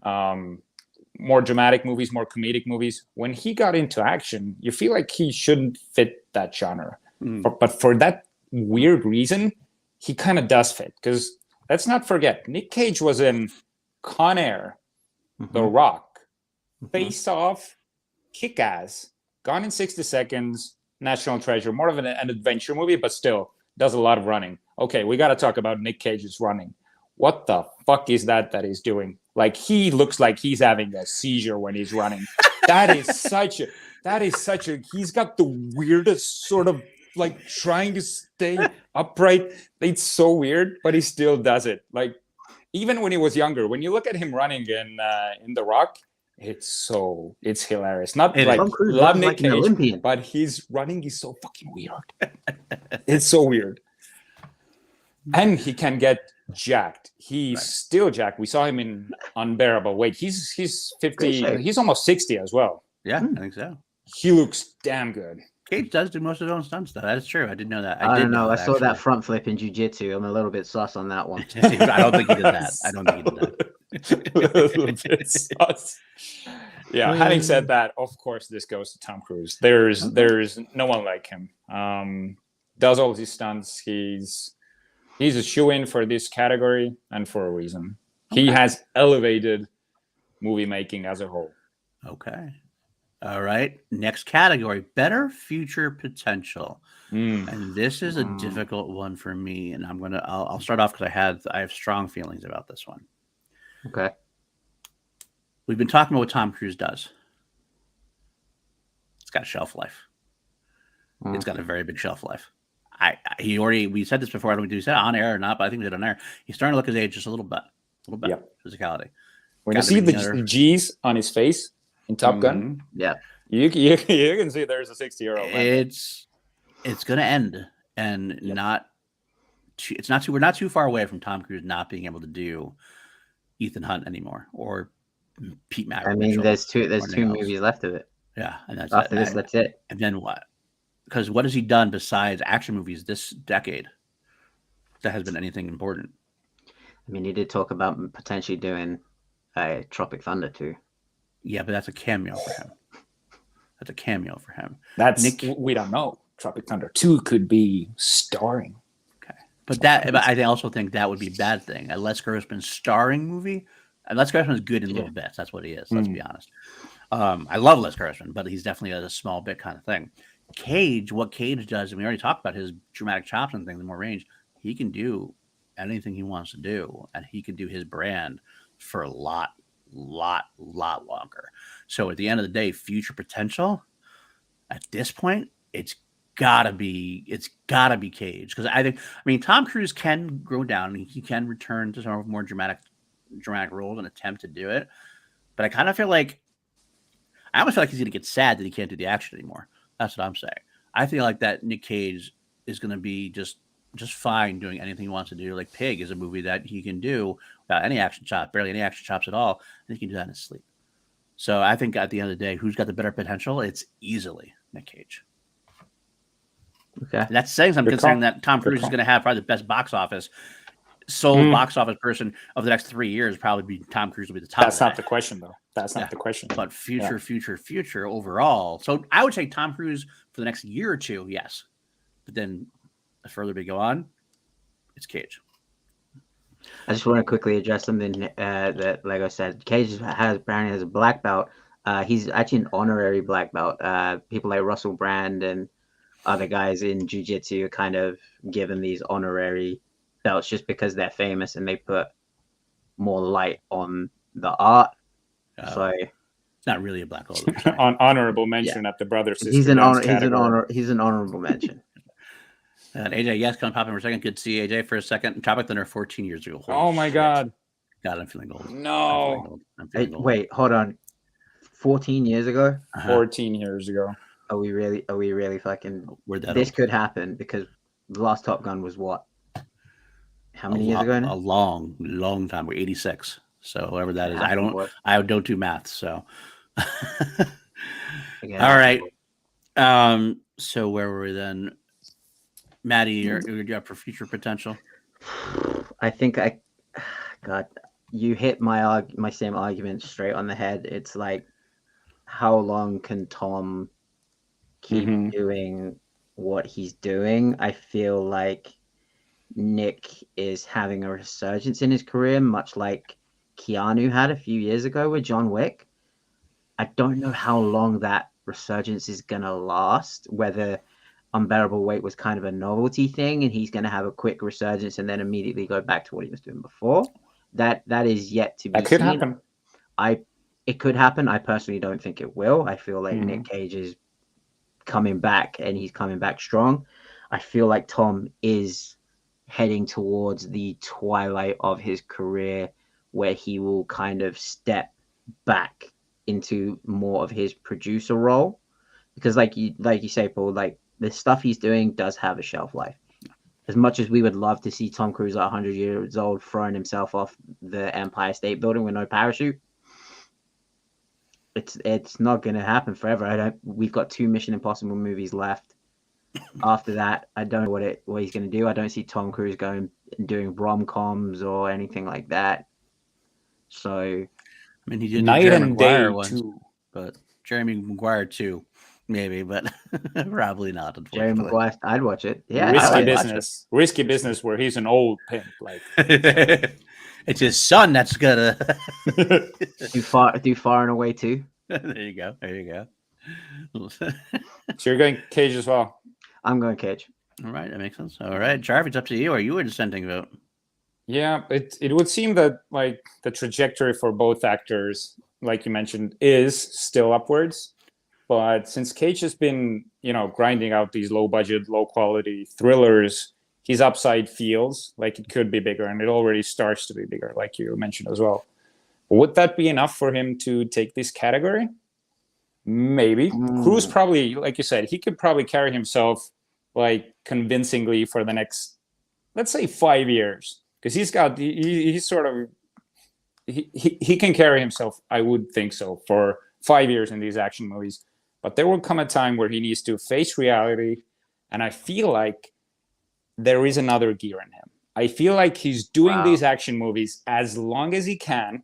more dramatic movies, more comedic movies. When he got into action, you feel like he shouldn't fit that genre. But for that weird reason, he kind of does fit. Because let's not forget, Nick Cage was in Con Air, The Rock, Face Off, Kick-Ass, Gone in 60 Seconds, National Treasure. More of an adventure movie, but still does a lot of running. Okay, we got to talk about Nick Cage's running. What the fuck is that he's doing? Like, he looks like he's having a seizure when he's running. That is such a, he's got the weirdest sort of, like, trying to stay upright. It's so weird, but he still does it. Like, even when he was younger, when you look at him running in The Rock, it's hilarious. Not like love Nick Cage, but his running is so fucking weird. It's so weird. And he can get jacked. He's still jacked. We saw him in Unbearable Weight. He's 50. He's almost 60 as well. Yeah, I think so. He looks damn good. Cage does do most of his own stunts, though. That's true. I didn't know that. I don't know. I saw that front flip in jiu-jitsu. I'm a little bit sus on that one. I don't think he did that. I don't think he did that. A little bit sus. Yeah. Having said that, of course, this goes to Tom Cruise. There's no one like him. Does all his stunts. He's a shoo-in for this category, and for a reason. Okay. He has elevated movie making as a whole. Okay. All right. Next category, better future potential. And this is a difficult one for me. And I'll start off because I have strong feelings about this one. Okay. We've been talking about what Tom Cruise does. It's got a shelf life. It's got a very big shelf life. We said this before. I don't know if we said it on air or not, but I think we did on air. He's starting to look his age just a little bit. Yep. Physicality. When you see the G's on his face in Top Gun, you can see there's a 60-year-old man. It's going to end, and we're not too far away from Tom Cruise not being able to do Ethan Hunt anymore or Pete Macklin. I mean, there's two movies left of it. Yeah, and that's after this. That's it. And then what? Because what has he done besides action movies this decade that has been anything important? I mean, he did talk about potentially doing a Tropic Thunder 2. Yeah, but that's a cameo for him. We don't know. Tropic Thunder 2 could be starring. Okay. But I also think that would be a bad thing. A Les Grossman starring movie. And Les Grossman is good in little bits. That's what he is. Let's be honest. I love Les Grossman, but he's definitely a small bit kind of thing. Cage, what Cage does, and we already talked about his dramatic chops and things, the more range, he can do anything he wants to do, and he can do his brand for a lot longer. So at the end of the day, future potential at this point, it's gotta be Cage, because I mean Tom Cruise can grow down, he can return to some more dramatic roles and attempt to do it, but I almost feel like he's gonna get sad that he can't do the action anymore. That's what I'm saying. I feel like that Nick Cage is gonna be just fine doing anything he wants to do. Like Pig is a movie that he can do without any action chops, barely any action chops at all, and he can do that in his sleep. So I think at the end of the day, who's got the better potential? It's easily Nick Cage. Okay. And that's saying something, considering that Tom Cruise is going to have probably the best box office person of the next 3 years. Probably be Tom Cruise will be the top. That's not the question, though. That's not the question. But future overall. So I would say Tom Cruise for the next year or two, yes. But then the further we go on, it's Cage. I just want to quickly address something that Lego said. Cage apparently has a black belt. He's actually an honorary black belt. People like Russell Brand and other guys in jiu-jitsu are kind of given these honorary belts just because they're famous and they put more light on the art. So it's not really a black belt. Honorable mention at the brother sister. He's an honorable mention. And AJ, yes, come pop in for a second. Good to see AJ for a second. Tropic Thunder 14 years ago. Holy shit. God, I'm feeling old. No. I'm feeling old. Wait, hold on. 14 years ago? 14 years ago. Are we really fucking... This could happen because the last Top Gun was what? How many years ago now? A long time. We're 86. So whoever that is, I don't do math. So, all right. So where were we then? Matty, you're up for future potential. I think God, you hit my same argument straight on the head. It's like, how long can Tom keep doing what he's doing? I feel like Nick is having a resurgence in his career, much like Keanu had a few years ago with John Wick. I don't know how long that resurgence is gonna last, whether Unbearable Weight was kind of a novelty thing and he's going to have a quick resurgence and then immediately go back to what he was doing before. That is yet to be seen. That could happen. It could happen. I personally don't think it will. I feel like Nick Cage is coming back and he's coming back strong. I feel like Tom is heading towards the twilight of his career where he will kind of step back into more of his producer role. Because like you say, Paul, like, the stuff he's doing does have a shelf life. As much as we would love to see Tom Cruise at 100 years old throwing himself off the Empire State Building with no parachute, it's not going to happen forever. We've got 2 Mission Impossible movies left. After that, I don't know what he's going to do. I don't see Tom Cruise going and doing rom-coms or anything like that. So, I mean, he did Night Jerry and Maguire Day once, too. but Jeremy Maguire too. Maybe, but probably not. Jerry Maguire, I'd watch it. Yeah, risky business where he's an old pimp. Like it's his son that's gonna do far and away too. There you go. So you're going Cage as well. I'm going Cage. All right, that makes sense. All right, Jarvi, it's up to you. Are you a dissenting vote? Yeah, it would seem that like the trajectory for both actors, like you mentioned, is still upwards. But since Cage has been, grinding out these low budget, low quality thrillers, his upside feels like it could be bigger, and it already starts to be bigger, like you mentioned as well. Would that be enough for him to take this category? Maybe. Cruise probably, like you said, he could probably carry himself like convincingly for the next, let's say, 5 years, because he can carry himself. I would think so for 5 years in these action movies. But there will come a time where he needs to face reality. And I feel like there is another gear in him. I feel like he's doing these action movies as long as he can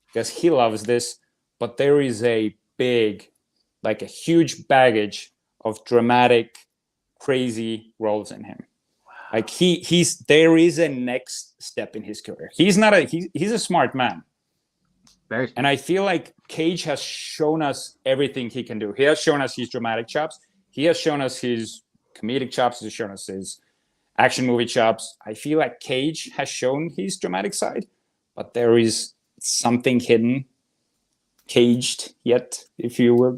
because he loves this. But there is a huge baggage of dramatic, crazy roles in him. Like there is a next step in his career. He's a smart man. And I feel like Cage has shown us everything he can do. He has shown us his dramatic chops. he has shown us his comedic chops. He's shown us his action movie chops. I feel like Cage has shown his dramatic side, but there is something hidden, caged yet, if you will.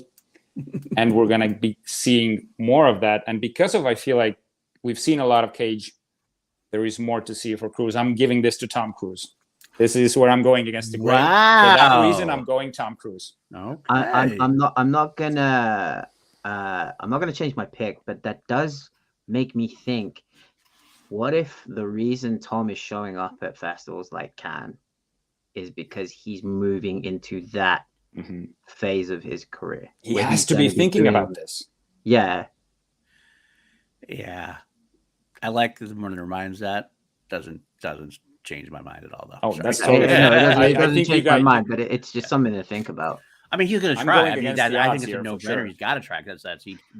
And we're going to be seeing more of that. And because of, I feel like we've seen a lot of Cage, there is more to see for Cruise. I'm giving this to Tom Cruise. This is where I'm going against the grain. Wow. For that reason, I'm going Tom Cruise. Okay. I'm not gonna change my pick, but that does make me think, what if the reason Tom is showing up at festivals like Cannes is because he's moving into that phase of his career? He has to be thinking about this. Yeah. Yeah. I like this more than it reminds that. Doesn't change my mind at all, though. Oh, Sorry. that's totally. It doesn't change my mind, but it's just something to think about. I mean, he's going to try. I think it's a no-brainer. Sure. He's got to try.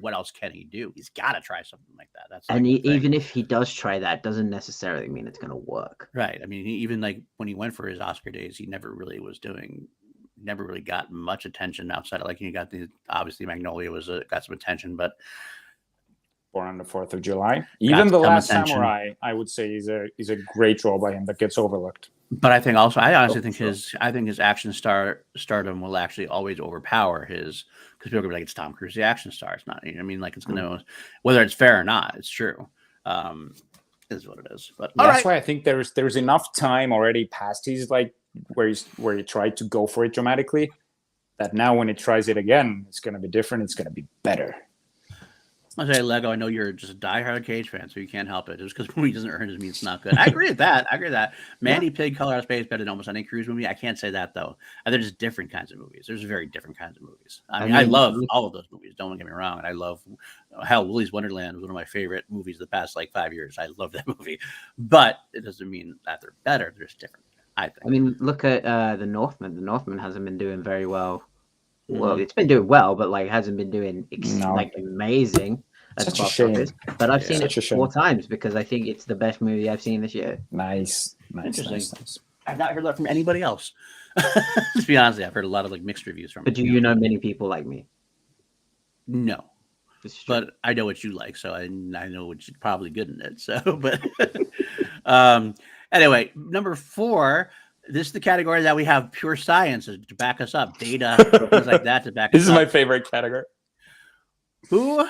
What else can he do? He's got to try something like that. That's even if he does try that, doesn't necessarily mean it's going to work. Right. I mean, even like when he went for his Oscar days, he never really got much attention outside of, like, you got obviously Magnolia got some attention, but Born on the 4th of July. Even The Last Samurai, I would say, is a great role by him that gets overlooked. But I honestly think his action stardom will actually always overpower his, because people are gonna be like, it's Tom Cruise, the action star. It's not. You know what I mean, like, it's gonna, whether it's fair or not, it's true. Is what it is. But that's why I think there's enough time already past his, like, where he tried to go for it dramatically, that now when he tries it again, it's gonna be different. It's gonna be better. I say, Lego, I know you're just a diehard Cage fan, so you can't help it. Just because a movie doesn't earn it means it's not good. I agree with that. Mandy Pig, Color Out of Space better than almost any Cruise movie. I can't say that, though. They're just different kinds of movies. There's very different kinds of movies. I mean, I love all of those movies. Don't get me wrong. And I love, Willy's Wonderland was one of my favorite movies the past, 5 years. I love that movie. But it doesn't mean that they're better. They're just different, I think. I mean, look at The Northman. The Northman hasn't been doing very well. Well, it's been doing well, but, hasn't been doing, amazing. Such a shame. But I've seen it 4 times because I think it's the best movie I've seen this year. Nice. I've not heard that from anybody else. To be honest, I've heard a lot of mixed reviews from it. But do you know many people like me? No. But I know what you like, so I know what you're probably good in it. So, but anyway, number 4. This is the category that we have pure science to back us up, data, things like that to back us up. This is my favorite category. Who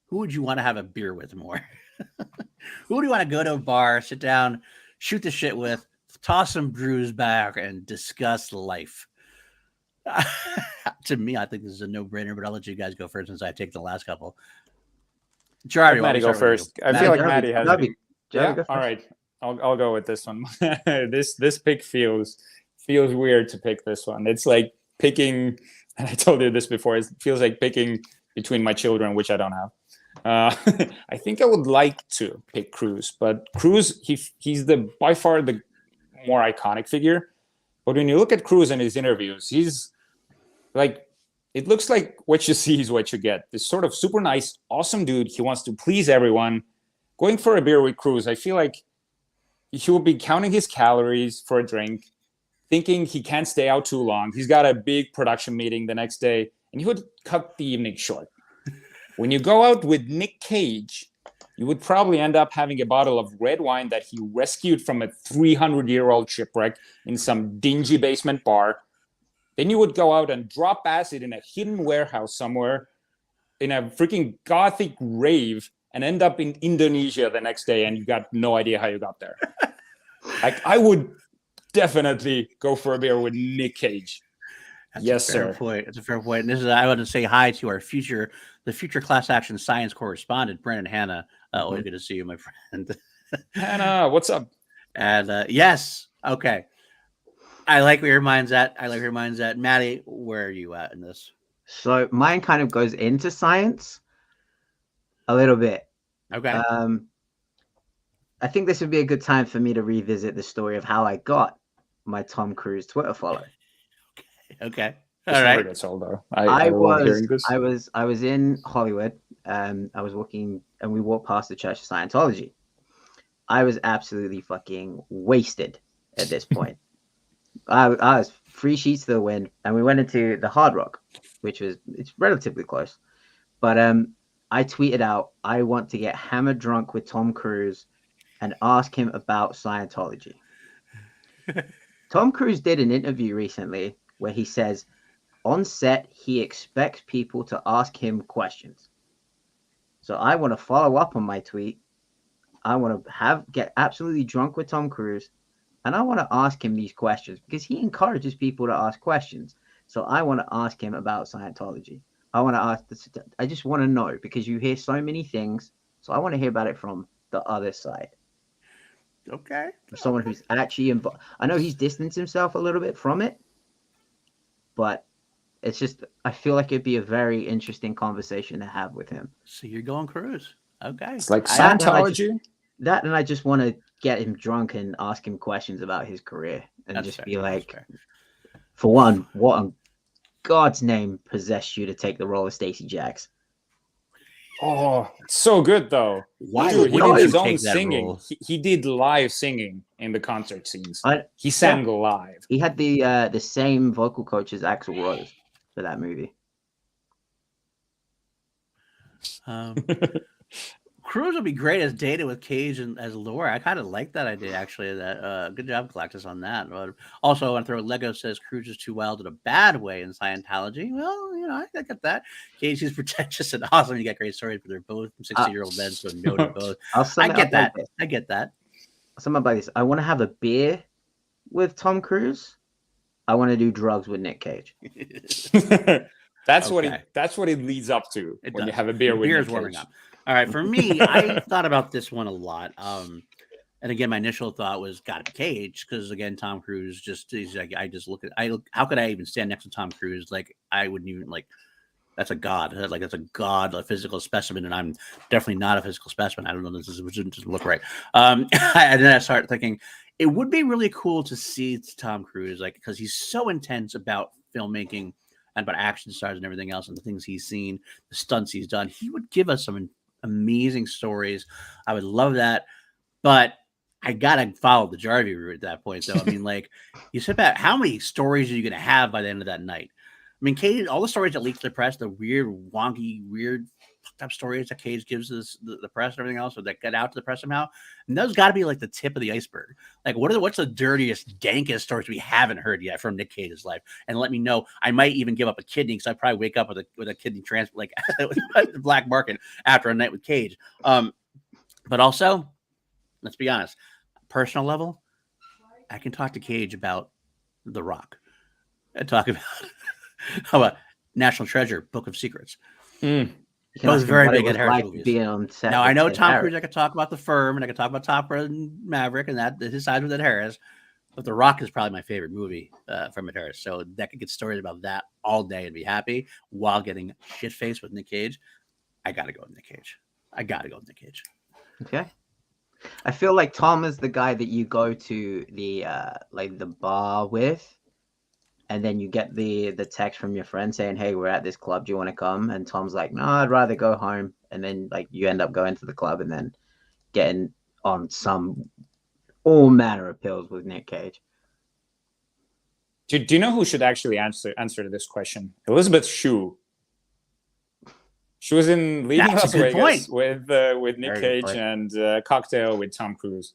would you want to have a beer with more? Who do you want to go to a bar, sit down, shoot the shit with, toss some brews back, and discuss life? To me, I think this is a no-brainer, but I'll let you guys go first since I take the last couple. Jarvi, Maddie go first. I feel like Maddie has. Yeah, all right. I'll go with this one. This pick feels weird to pick this one. It's like picking, and I told you this before, it feels like picking between my children, which I don't have. I think I would like to pick Cruise, but Cruise, he's by far the more iconic figure. But when you look at Cruise and his interviews, he's like, it looks like what you see is what you get. This sort of super nice, awesome dude. He wants to please everyone. Going for a beer with Cruise, I feel like he will be counting his calories for a drink, thinking he can't stay out too long. He's got a big production meeting the next day, and he would cut the evening short. When you go out with Nick Cage, you would probably end up having a bottle of red wine that he rescued from a 300-year-old shipwreck in some dingy basement bar. Then you would go out and drop acid in a hidden warehouse somewhere in a freaking gothic rave and end up in Indonesia the next day, and you got no idea how you got there. I would definitely go for a beer with Nick Cage. That's a fair point. It's a fair point. And this is, I want to say hi to the future class action science correspondent, Brandon Hanna. Always good to see you, my friend. Hanna, what's up? And yes, okay. I like where your mind's at. Matty, where are you at in this? So mine kind of goes into science a little bit. Okay. I think this would be a good time for me to revisit the story of how I got my Tom Cruise Twitter follow. Okay. All right. Gets old, though. I was in Hollywood. I was walking, and we walked past the Church of Scientology. I was absolutely fucking wasted at this point. I was 3 sheets to the wind, and we went into the Hard Rock. it's relatively close. But I tweeted out, I want to get hammered drunk with Tom Cruise and ask him about Scientology. Tom Cruise did an interview recently where he says on set he expects people to ask him questions. So I want to follow up on my tweet. I want to get absolutely drunk with Tom Cruise, and I want to ask him these questions because he encourages people to ask questions. So I want to ask him about Scientology. I just want to know, because you hear so many things. So I want to hear about it from the other side. Okay. Someone who's actually involved. I know he's distanced himself a little bit from it, but it's just, I feel like it'd be a very interesting conversation to have with him. So you're going Cruise. Okay. It's like Scientology. And I just want to get him drunk and ask him questions about his career and That's just fair. be like, for one, what on God's name possessed you to take the role of Stacey Jacks? Oh, so good though. Why Dude, he would did his you own take that singing. role? He did live singing in the concert scenes. He sang live. He had the same vocal coach as Axl Rose for that movie. Cruise would be great as Data with Cage and as Laura. I kind of like that idea, actually. That good job, Galactus, on that. But also, I want to throw Lego says Cruise is too wild in a bad way in Scientology. Well, you know, I get that. Cage is pretentious and awesome. You got great stories, but they're both 60-year-old men, so no to both. I get that. I get that. Something about this. I want to have a beer with Tom Cruise. I want to do drugs with Nick Cage. That's what it leads up to when you have a beer with Beer's Nick warming Cage. up. All right, for me, I thought about this one a lot. And again, my initial thought was gotta be Cage, because again, Tom Cruise he's like, how could I even stand next to Tom Cruise? Like, I wouldn't even that's a god. Like, that's a god, a physical specimen, and I'm definitely not a physical specimen. I don't know, this doesn't look right. And then I started thinking it would be really cool to see Tom Cruise, like, because he's so intense about filmmaking and about action stars and everything else and the things he's seen, the stunts he's done. He would give us some amazing stories. I would love that, but I gotta follow the Jarvi route at that point. So I mean, like, you sit back, how many stories are you gonna have by the end of that night? I mean, Cage, all the stories that leak to the press, the weird, wonky, weird fucked up stories that Cage gives us the press and everything else, or that get out to the press somehow, and those got to be like the tip of the iceberg. Like, what's the dirtiest, dankest stories we haven't heard yet from Nick Cage's life? And let me know. I might even give up a kidney, because I probably wake up with a kidney transplant, like the black market after a night with Cage. But also, let's be honest, personal level, I can talk to Cage about The Rock. I talk about how about National Treasure, Book of Secrets. Both very big at Harris movies. Now, I know Tom Cruise, I could talk about The Firm, and I could talk about Top Gun and Maverick, and that his side with Ed Harris. But The Rock is probably my favorite movie from Ed Harris. So that could get stories about that all day and be happy while getting shit-faced with Nick Cage. I got to go with Nick Cage. Okay. I feel like Tom is the guy that you go to the bar with, and then you get the text from your friend saying, "Hey, we're at this club. Do you want to come?" And Tom's like, "No, I'd rather go home." And then like you end up going to the club and then getting on some all manner of pills with Nick Cage. Do you know who should actually answer to this question? Elizabeth Shue. She was in Leaving Las Vegas with Nick Cage and Cocktail with Tom Cruise.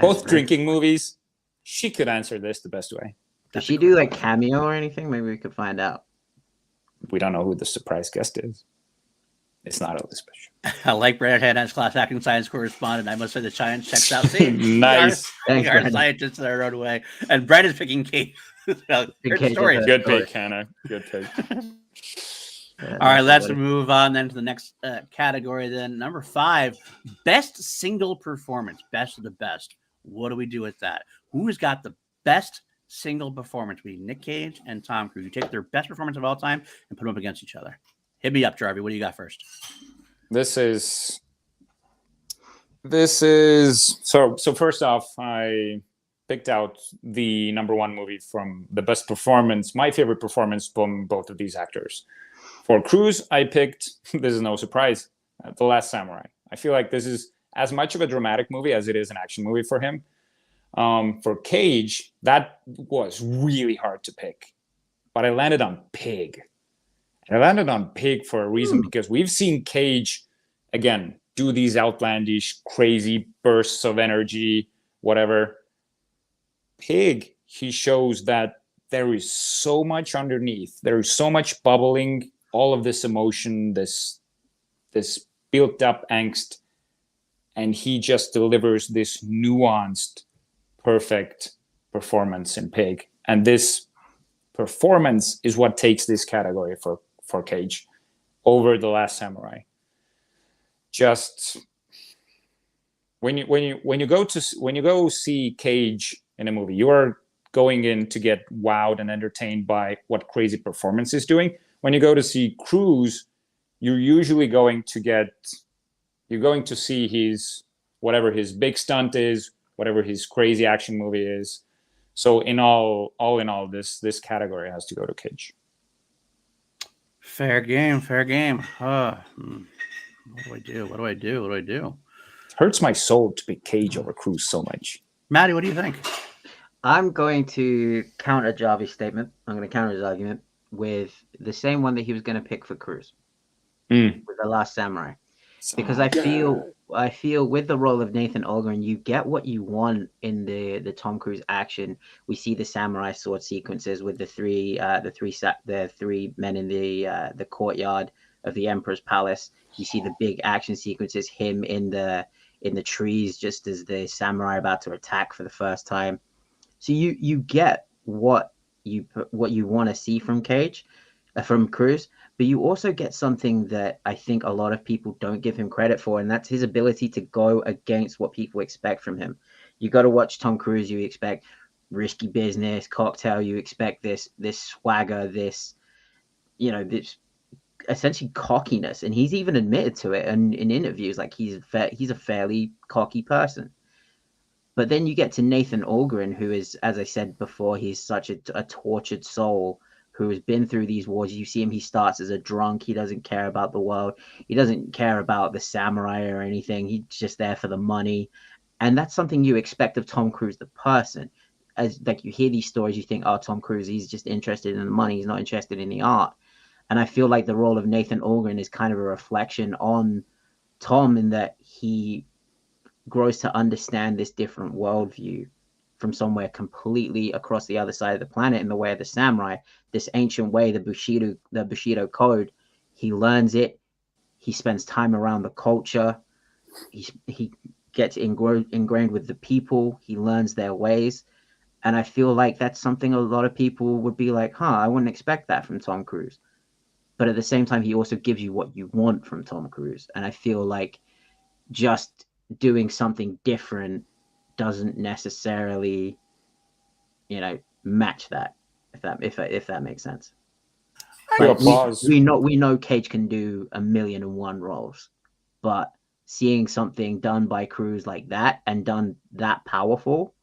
Both drinking movies. She could answer this the best way. Does she do like cameo or anything? Maybe we could find out. We don't know who the surprise guest is. It's not Elizabeth. I like Brad Head as class acting science correspondent. I must say the science checks out. See, nice. We are scientists that are on the way. And Brad is picking Kate. Good pick, Hannah. Good pick. All right, let's move on then to the next category. Then number 5, best single performance, best of the best. What do we do with that? Who has got the best single performance between Nick Cage and Tom Cruise? You take their best performance of all time and put them up against each other. Hit me up, Jarvi. What do you got first? This is so first off, I picked out the number 1 movie from the best performance, my favorite performance from both of these actors. For Cruise, I picked, this is no surprise, The Last Samurai. I feel like this is as much of a dramatic movie as it is an action movie for him. For Cage, that was really hard to pick, but I landed on Pig. And I landed on Pig for a reason, because we've seen Cage, again, do these outlandish, crazy bursts of energy, whatever. Pig, he shows that there is so much underneath. There is so much bubbling, all of this emotion, this built up angst, and he just delivers this nuanced, perfect performance in Pig. And this performance is what takes this category for Cage over The Last Samurai. Just when you go see Cage in a movie, you are going in to get wowed and entertained by what crazy performance is doing. When you go to see Cruise, you're usually going to see his whatever his big stunt is, whatever his crazy action movie is. So in all, this category has to go to Cage. Fair game. What do I do? It hurts my soul to pick Cage over Cruise so much. Matty, what do you think? I'm going to counter Jarvi's statement. I'm going to counter his argument with the same one that he was going to pick for Cruise, with The Last Samurai. Because I feel with the role of Nathan Algren, you get what you want in the Tom Cruise action. We see the samurai sword sequences with the three men in the courtyard of the Emperor's palace. You see the big action sequences, him in the trees just as the samurai are about to attack for the first time. So you get what you want to see from Cruise, but you also get something that I think a lot of people don't give him credit for, and that's his ability to go against what people expect from him. You got to watch Tom Cruise. You expect risky business, cocktail. You expect this swagger, this essentially cockiness, and he's even admitted to it in interviews. Like he's a fairly cocky person. But then you get to Nathan Algren, who is, as I said before, he's such a tortured soul who has been through these wars. You see him, he starts as a drunk. He doesn't care about the world. He doesn't care about the samurai or anything. He's just there for the money. And that's something you expect of Tom Cruise, the person. As like you hear these stories, you think, oh, Tom Cruise, he's just interested in the money. He's not interested in the art. And I feel like the role of Nathan Algren is kind of a reflection on Tom, in that he grows to understand this different worldview from somewhere completely across the other side of the planet in the way of the samurai, this ancient way, the Bushido code. He learns it. He spends time around the culture. He gets ingrained with the people. He learns their ways. And I feel like that's something a lot of people would be like, I wouldn't expect that from Tom Cruise. But at the same time, he also gives you what you want from Tom Cruise. And I feel like just doing something different doesn't necessarily, match that. If that makes sense. We know Cage can do 1,000,001 roles, but seeing something done by Cruise like that and done that powerful.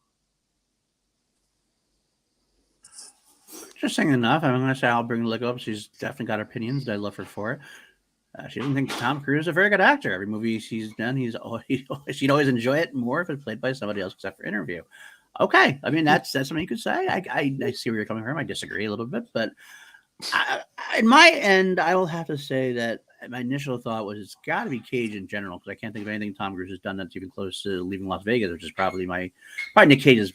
Interesting enough. I'm going to say I'll bring Lick up. She's definitely got opinions. I love her for it. She doesn't think Tom Cruise is a very good actor. Every movie she's done, she'd always enjoy it more if it's played by somebody else, except for interview. Okay, I mean that's something you could say. I see where you're coming from. I disagree a little bit, but in my end, I will have to say that my initial thought was it's got to be Cage in general, because I can't think of anything Tom Cruise has done that's even close to Leaving Las Vegas, which is probably one of Nick Cage's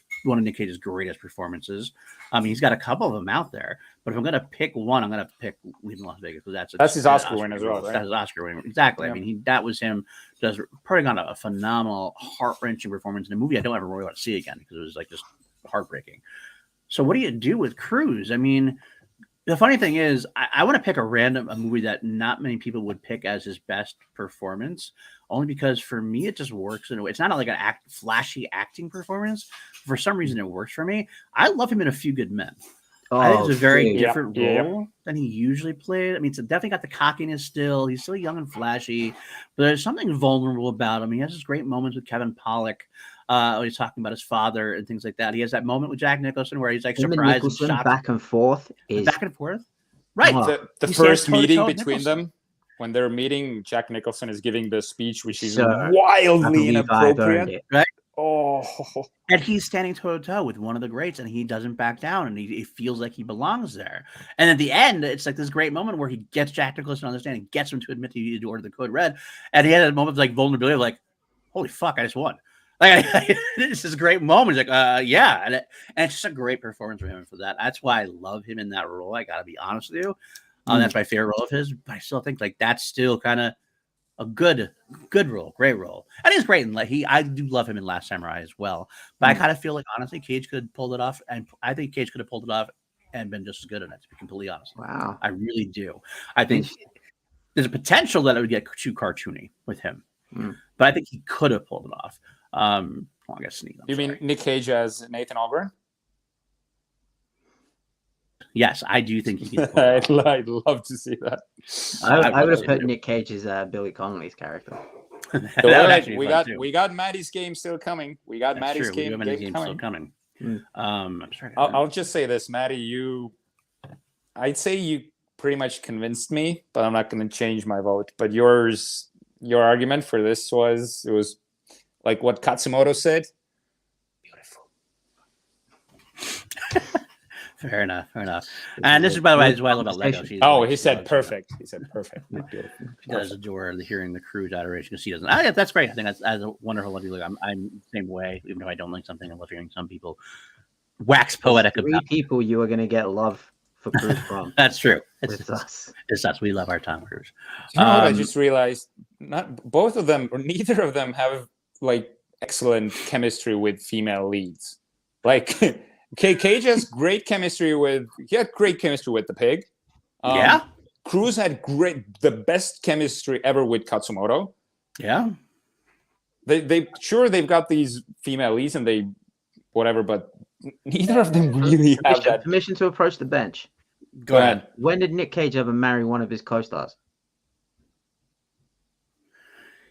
greatest performances. I mean, he's got a couple of them out there, but if I'm going to pick one, I'm going to pick Leaving Las Vegas, because that's his Oscar win as well, right? That's his Oscar win, exactly. Yeah. I mean, that was him just putting on a phenomenal, heart-wrenching performance in a movie I don't ever really want to see again, because it was like just heartbreaking. So what do you do with Cruise? I mean, the funny thing is, I want to pick a movie that not many people would pick as his best performance, only because for me it just works in a way. It's not like an flashy acting performance. For some reason, it works for me. I love him in A Few Good Men. I think it's a very different role than he usually played. I mean, it's definitely got the cockiness still. He's still young and flashy, but there's something vulnerable about him. He has these great moments with Kevin Pollak. He's talking about his father and things like that. He has that moment with Jack Nicholson where he's like surprised and shocked. Back and forth. Right. The first meeting between them, when they're meeting, Jack Nicholson is giving the speech, which is wildly inappropriate. Right? And he's standing toe to toe with one of the greats, and he doesn't back down, and he feels like he belongs there. And at the end, it's like this great moment where he gets Jack Nicholson to understand, and gets him to admit he ordered the code red, and he had a moment of like vulnerability, of like, "Holy fuck, I just won!" Like this is a great moment. He's like, "Yeah," and it's just a great performance for him for that. That's why I love him in that role. I gotta be honest with you. That's my favorite role of his, but I still think like that's still kind of a good role, great role. And he's great in I do love him in Last Samurai as well. But I kind of feel like honestly, Cage could have pulled it off, and I think Cage could have pulled it off and been just as good in it. To be completely honest, wow, I really do. I think there's a potential that it would get too cartoony with him, but I think he could have pulled it off. I guess sneak. You mean Nick Cage as Nathan Algren? Yes, I do think he can. I'd love to see that. I would have put Nick Cage as Billy Connolly's character. We got Matty's game still coming. We got Matty's game still coming. I'll just say this, Matty. I'd say you pretty much convinced me, but I'm not going to change my vote. But your argument for this was like what Katsumoto said. Beautiful. Fair enough. And this is, by the way, why I love about Lego. He said perfect. He said perfect. She does adore hearing the crew's adoration because she doesn't. Yeah, that's great. I think that's a wonderful. Love you. Look, I'm the same way. Even if I don't like something, I love hearing some people wax poetic about. 3 people you are going to get love for Cruise from. That's true. It's us. It's us. We love our Tom Cruise. You know what I just realized? Not both of them, or neither of them, have like excellent chemistry with female leads. Like. Cage has great chemistry with the pig. Cruise had the best chemistry ever with Katsumoto. Yeah. They've got these female leads and they whatever, but neither of them really have that. Permission to approach the bench. Go ahead. When did Nick Cage ever marry one of his co-stars?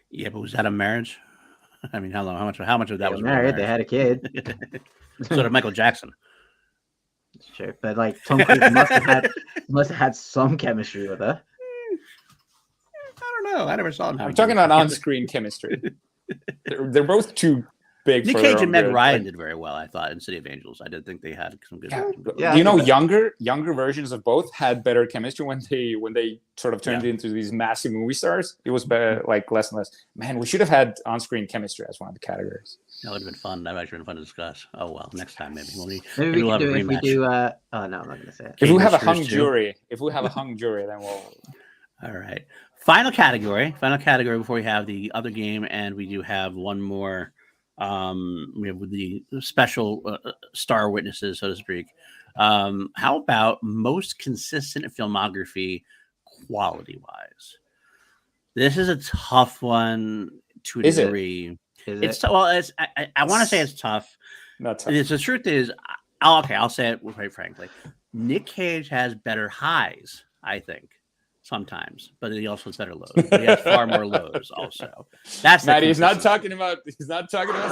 Yeah, but was that a marriage? I mean, how long? How much of that was married? They had a kid. So did Michael Jackson. Sure, but like Tom Cruise must have had some chemistry with her. I don't know. I never saw him. I'm talking about on-screen chemistry. They're both too big. Nick Cage and Meg Ryan did very well, I thought, in City of Angels. I did think they had some good. Yeah. You know, younger versions of both had better chemistry when they sort of turned into these massive movie stars. It was better, like less and less. Man, we should have had on-screen chemistry as one of the categories. That would have been fun. That would actually been fun to discuss. Oh well, next time maybe. Maybe we'll do it if we do. Oh no, I'm not going to say it. If we have a hung jury, then we'll. All right. Final category before we have the other game, and we do have one more. We have the special star witnesses, so to speak. How about most consistent filmography, quality-wise? This is a tough one to a degree. It's I want to say it's tough. Not tough. The truth is, I'll say it quite frankly. Nick Cage has better highs, I think. Sometimes, but he also has better lows. But he has far more lows. Also, that's Matty. He's not talking about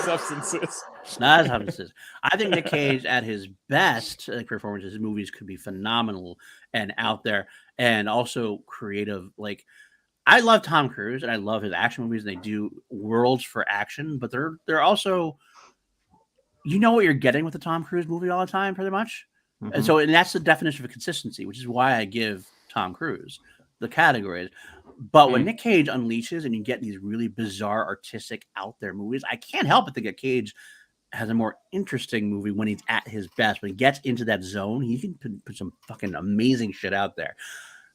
substances. Not substances. I think Nick Cage at his best performances, his movies could be phenomenal and out there, and also creative. Like I love Tom Cruise and I love his action movies. And they do worlds for action, but they're also, you know what you're getting with the Tom Cruise movie all the time, pretty much. Mm-hmm. And that's the definition of consistency, which is why I give Tom Cruise the categories. But when Nick Cage unleashes and you get these really bizarre, artistic, out there movies, I can't help but think that Cage has a more interesting movie when he's at his best. When he gets into that zone, he can put some fucking amazing shit out there.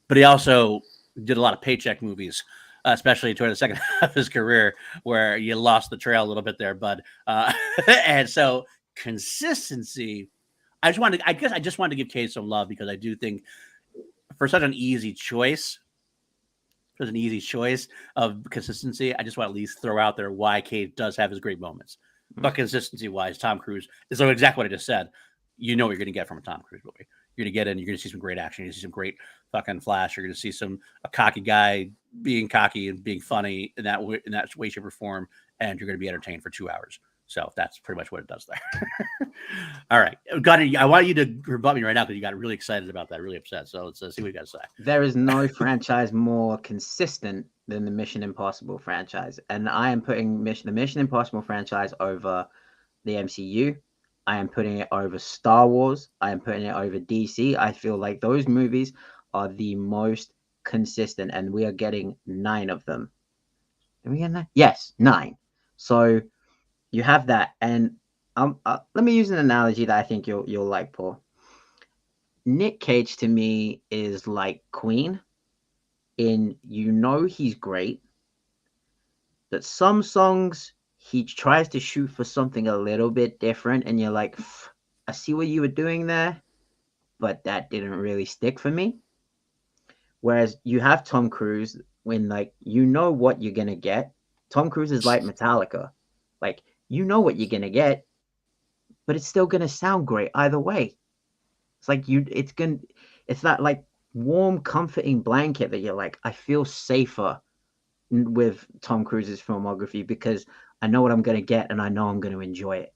But he also did a lot of paycheck movies, especially toward the second half of his career, where you lost the trail a little bit there, bud. And so consistency, I just wanted to give Cage some love because I do think for such an easy choice, of consistency, I just want to at least throw out there why Cage does have his great moments. But consistency-wise, Tom Cruise is exactly what I just said. You know what you're going to get from a Tom Cruise movie. You're going to get in, you're going to see some great action, you're going to see some great fucking flash, you're going to see a cocky guy being cocky and being funny in that way, shape, or form, and you're going to be entertained for 2 hours. So that's pretty much what it does there. All right. Gunner, I want you to rebut me right now because you got really excited about that, really upset. So let's see what you got to say. There is no franchise more consistent than the Mission Impossible franchise. And I am putting the Mission Impossible franchise over the MCU. I am putting it over Star Wars. I am putting it over DC. I feel like those movies are the most consistent, and we are getting 9 of them. Are we getting 9? Yes, 9. So you have that, and let me use an analogy that I think you'll like, Paul. Nick Cage to me is like Queen, he's great, but some songs he tries to shoot for something a little bit different, and you're like, I see what you were doing there, but that didn't really stick for me. Whereas you have Tom Cruise, when like what you're gonna get. Tom Cruise is like Metallica, like what you're gonna get, but it's still gonna sound great either way. It's like it's that like warm, comforting blanket that you're like, I feel safer with Tom Cruise's filmography because I know what I'm going to get, and I know I'm going to enjoy it.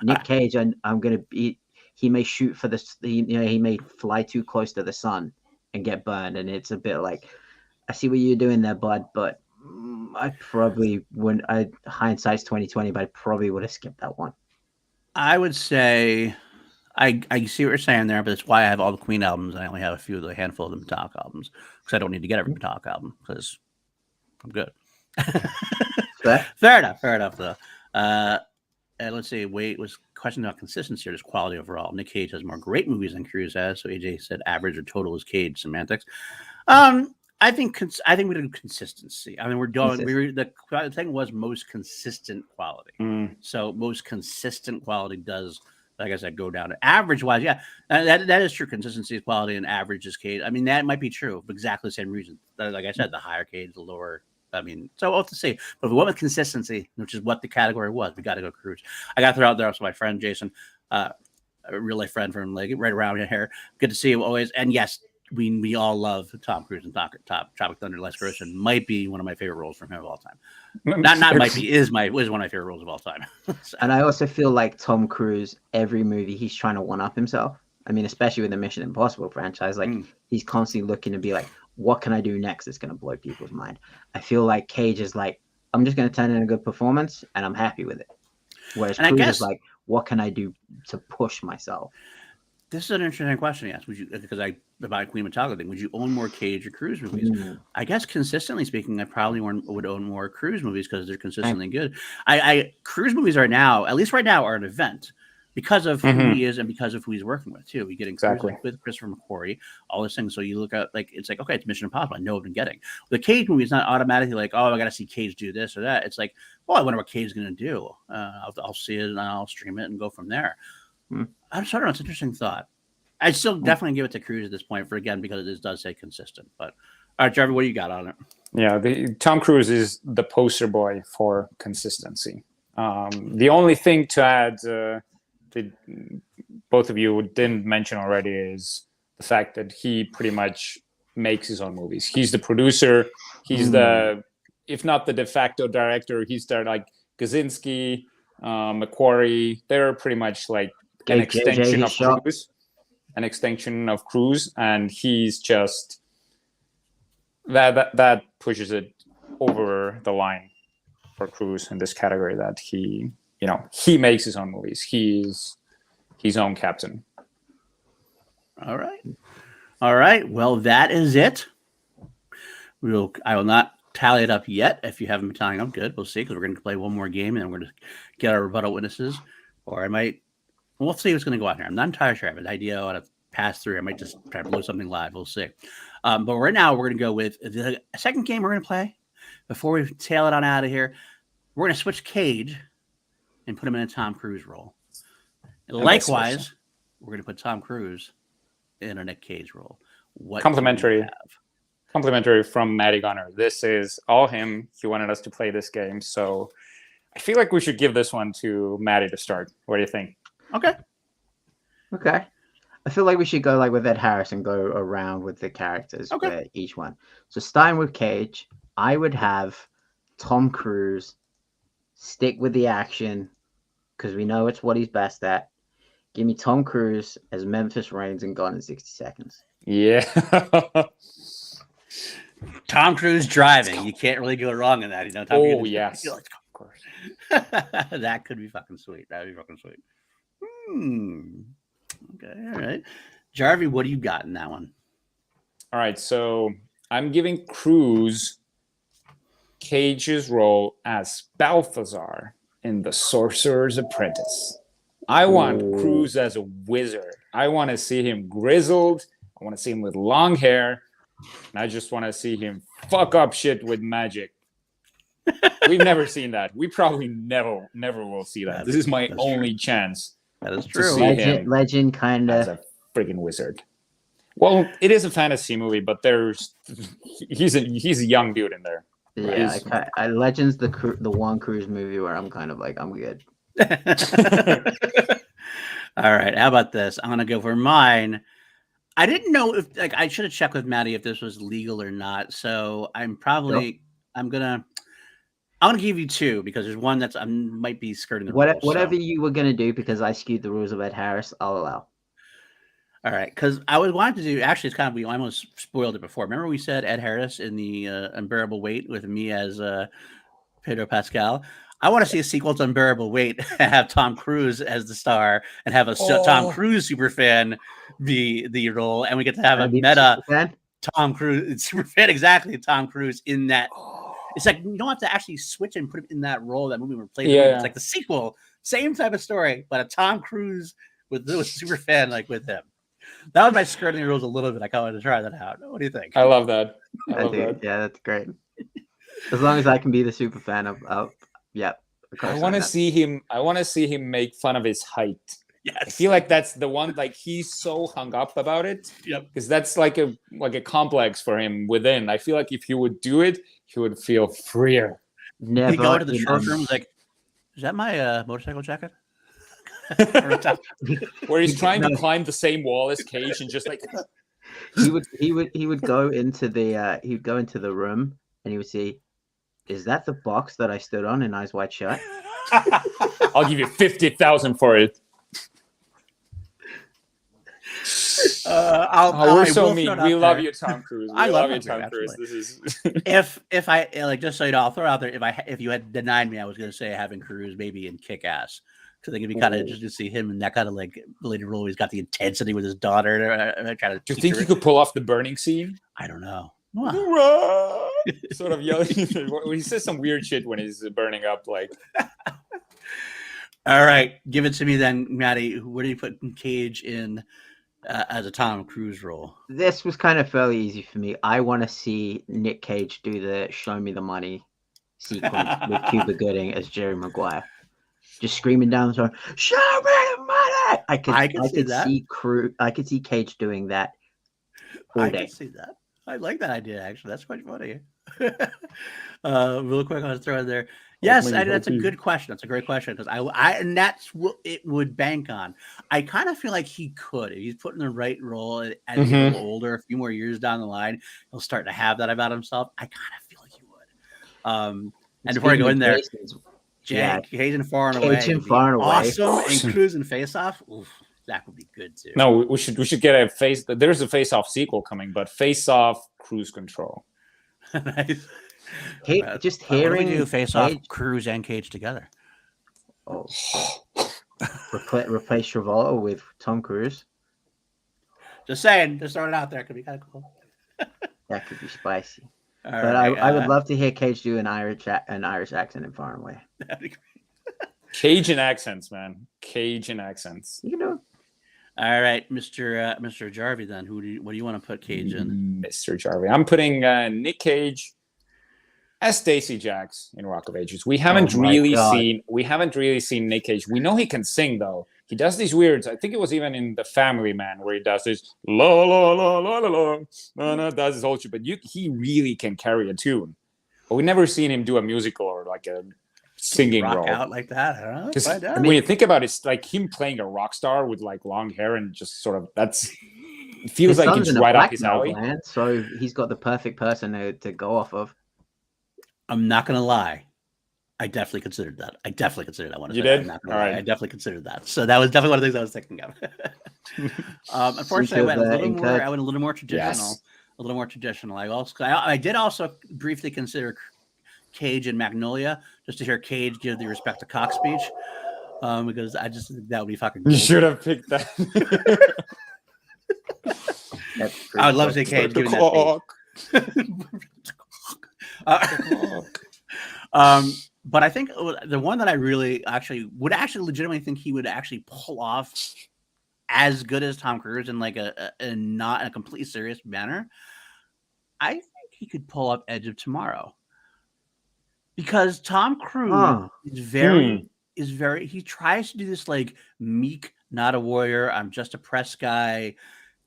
Nick Cage, I'm going to be. He may shoot for this. He may fly too close to the sun and get burned, and it's a bit like, I see what you're doing there, bud. But I probably wouldn't. Hindsight's 2020, but I probably would have skipped that one. I would say, I see what you're saying there, but that's why I have all the Queen albums, and I only have a handful of the Metallica albums, because I don't need to get every Metallica album because I'm good. Fair enough though. And let's see, was question about consistency or just quality overall. Nick Cage has more great movies than Cruise has, so AJ said average or total is Cage semantics. I think we did consistency. I mean, the thing was most consistent quality. So most consistent quality does, like I said, go down to average wise. Yeah, that is true. Consistency is quality, and average is Cage. I mean, that might be true for exactly the same reason. Like I said, the higher Cage, the lower. I mean, so we'll have to see. But if we went with consistency, which is what the category was, we got to go Cruise. I got to throw out there also my friend Jason, a real life friend from like right around here. Good to see you always. And yes, we all love Tom Cruise and Tropic Thunder. Les Grossman might be one of my favorite roles from him of all time. Not might be, is one of my favorite roles of all time. So. And I also feel like Tom Cruise, every movie he's trying to one up himself. I mean, especially with the Mission Impossible franchise, like he's constantly looking to be like, what can I do next that's going to blow people's mind? I feel like Cage is like, I'm just going to turn in a good performance and I'm happy with it. Whereas Cruise is like, what can I do to push myself? This is an interesting question, yes. Would you, because about Queen Metallica thing, would you own more Cage or Cruise movies? I guess consistently speaking, I probably would own more Cruise movies because they're consistently good. Cruise movies are now, at least right now, are an event. Because of who he is and because of who he's working with, too. We get exactly with Christopher McQuarrie, all this thing. So you look at, like, it's like, okay, it's Mission Impossible. I know what I'm getting. The Cage movie is not automatically like, oh, I got to see Cage do this or that. It's like, oh, I wonder what Cage is going to do. I'll see it and I'll stream it and go from there. I'm sorry, it's an interesting thought. I'd still definitely give it to Cruise at this point because it does say consistent. But, all right, Jarvi, what do you got on it? Yeah, Tom Cruise is the poster boy for consistency. The only thing to add... both of you didn't mention already is the fact that he pretty much makes his own movies. He's the producer. He's if not the de facto director, he's there like Kaczynski, McQuarrie. They're pretty much like an extension of Cruise. And he's just that pushes it over the line for Cruise in this category that he makes his own movies. He's his own captain. All right. Well, that is it. I will not tally it up yet. If you haven't been tallying up, good. We'll see, because we're going to play one more game and we're going to get our rebuttal witnesses. Or we'll see what's going to go on here. I'm not entirely sure. I have an idea. I want to pass through. I might just try to blow something live. We'll see. But right now, we're going to go with the second game we're going to play. Before we tail it on out of here, we're going to switch Cage and put him in a Tom Cruise role. And likewise, we're going to put Tom Cruise in a Nick Cage role. What complimentary from Matty Gunner. This is all him. He wanted us to play this game, so I feel like we should give this one to Matty to start. What do you think? Okay. I feel like we should go like with Ed Harris and go around with the characters for each one. So starting with Cage, I would have Tom Cruise stick with the action because we know it's what he's best at. Give me Tom Cruise as Memphis Reigns and Gone in 60 Seconds. Yeah. Tom Cruise driving. You can't really go wrong in that. You know. Tom yes. Of course. That could be fucking sweet. That'd be fucking sweet. Okay. All right. Jarvi, what do you got in that one? All right. So I'm giving Cruise Cage's role as Balthazar in The Sorcerer's Apprentice. I want Cruise as a wizard. I want to see him grizzled. I want to see him with long hair. And I just want to see him fuck up shit with magic. We've never seen that. We probably never will see that. This is my only chance. That is true. Legend kind of. As a freaking wizard. Well, it is a fantasy movie, but he's a young dude in there. Yeah, Legend's the one Cruise movie where I'm kind of like, I'm good. All right, how about this? I'm gonna go for mine. I didn't know if I should have checked with Matty if this was legal or not. So I'm gonna give you two because there's one that's might be skirting the rules. Whatever you were gonna do because I skewed the rules of Ed Harris, I'll allow. All right, because I was wanting to do. Actually, it's kind of we almost spoiled it before. Remember we said Ed Harris in the Unbearable Weight with me as Pedro Pascal. I want to see a sequel to Unbearable Weight and have Tom Cruise as the star and have a Tom Cruise super fan be the role, and we get to have a meta Tom Cruise super fan exactly Tom Cruise in that. It's like you don't have to actually switch and put him in that role. That movie replaced. Yeah. It's like the sequel, same type of story, but a Tom Cruise with a super fan like with him. That was my skirting the rules a little bit. I wanted to try that out. What do you think? I love that. I love that. Yeah, that's great. As long as I can be the super fan of yeah. I want to see him. I want to see him make fun of his height. Yes. I feel like that's the one. Like he's so hung up about it. Yep. Because that's like a complex for him within. I feel like if he would do it, he would feel freer. Never. He go to the showroom like, is that my motorcycle jacket? Where he's trying to climb the same wall as Cage and just like he would go into the room and he would see, is that the box that I stood on in Eyes Wide Shut? I'll give you 50,000 for it. We're so mean. We love you, Tom Cruise. I love you, Tom Cruise. This is if I like just so you know, I'll throw out there if you had denied me, I was going to say having Cruise maybe in Kick Ass. So I think it'd be kind of interesting to see him in that kind of like related role. He's got the intensity with his daughter. Do you think he could pull off the burning scene? I don't know. Wow. Sort of yelling. He says some weird shit when he's burning up. Like, all right, give it to me then, Matty. Where do you put Cage in as a Tom Cruise role? This was kind of fairly easy for me. I want to see Nick Cage do the "Show Me the Money" sequence with Cuba Gooding as Jerry Maguire. Just screaming down the song, "Show me the money!" I could see Cage doing that all day. I can see that. I like that idea. Actually, that's quite funny. Real quick, I was throwing there. Yes, that's a good question. That's a great question because and that's what it would bank on. I kind of feel like he could if he's put in the right role as he gets older, a few more years down the line, he'll start to have that about himself. I kind of feel like he would. And before I go in there. Cage and Far and Away. Awesome. And Cruise and Face Off. Oof, that would be good too. No, we should get a face. There's a Face Off sequel coming, but Face Off Cruise Control. Nice. Just hearing do Face Off Cruise and Cage together. Oh, replace Travolta with Tom Cruise. Just saying. Just throwing it out there. It could be kind of cool. That could be spicy. I would love to hear Cage do an Irish accent in Far and Away. That'd be great. Cajun accents, man. Cajun accents. You know. All right, Mr. Jarvi. Then, what do you want to put Cage in? Mr. Jarvi. I'm putting Nick Cage as Stacy Jacks in Rock of Ages. We haven't really seen Nick Cage. We know he can sing though. He does these weirds. I think it was even in The Family Man where he does this la la la la la la, does his whole shit. But he really can carry a tune. But we never seen him do a musical or like a singing rock role out like that. I don't know. When you think about it, it's like him playing a rock star with like long hair and just sort of it feels like it's right up his alley. So he's got the perfect person to go off of. I'm not gonna lie. I definitely considered that. I want to. You did? All right. I definitely considered that. So that was definitely one of the things I was thinking of. Unfortunately, I went a little more traditional. Yes. a little more traditional. I did also briefly consider Cage and Magnolia, just to hear Cage give the respect to cock speech, because I just think that would be fucking cool. You should have picked that. I would love to see Cage doing that. But I think the one that I really would legitimately think he would actually pull off as good as Tom Cruise in like a not in a completely serious manner. I think he could pull up Edge of Tomorrow, because Tom Cruise is very he tries to do this like meek, not a warrior, I'm just a press guy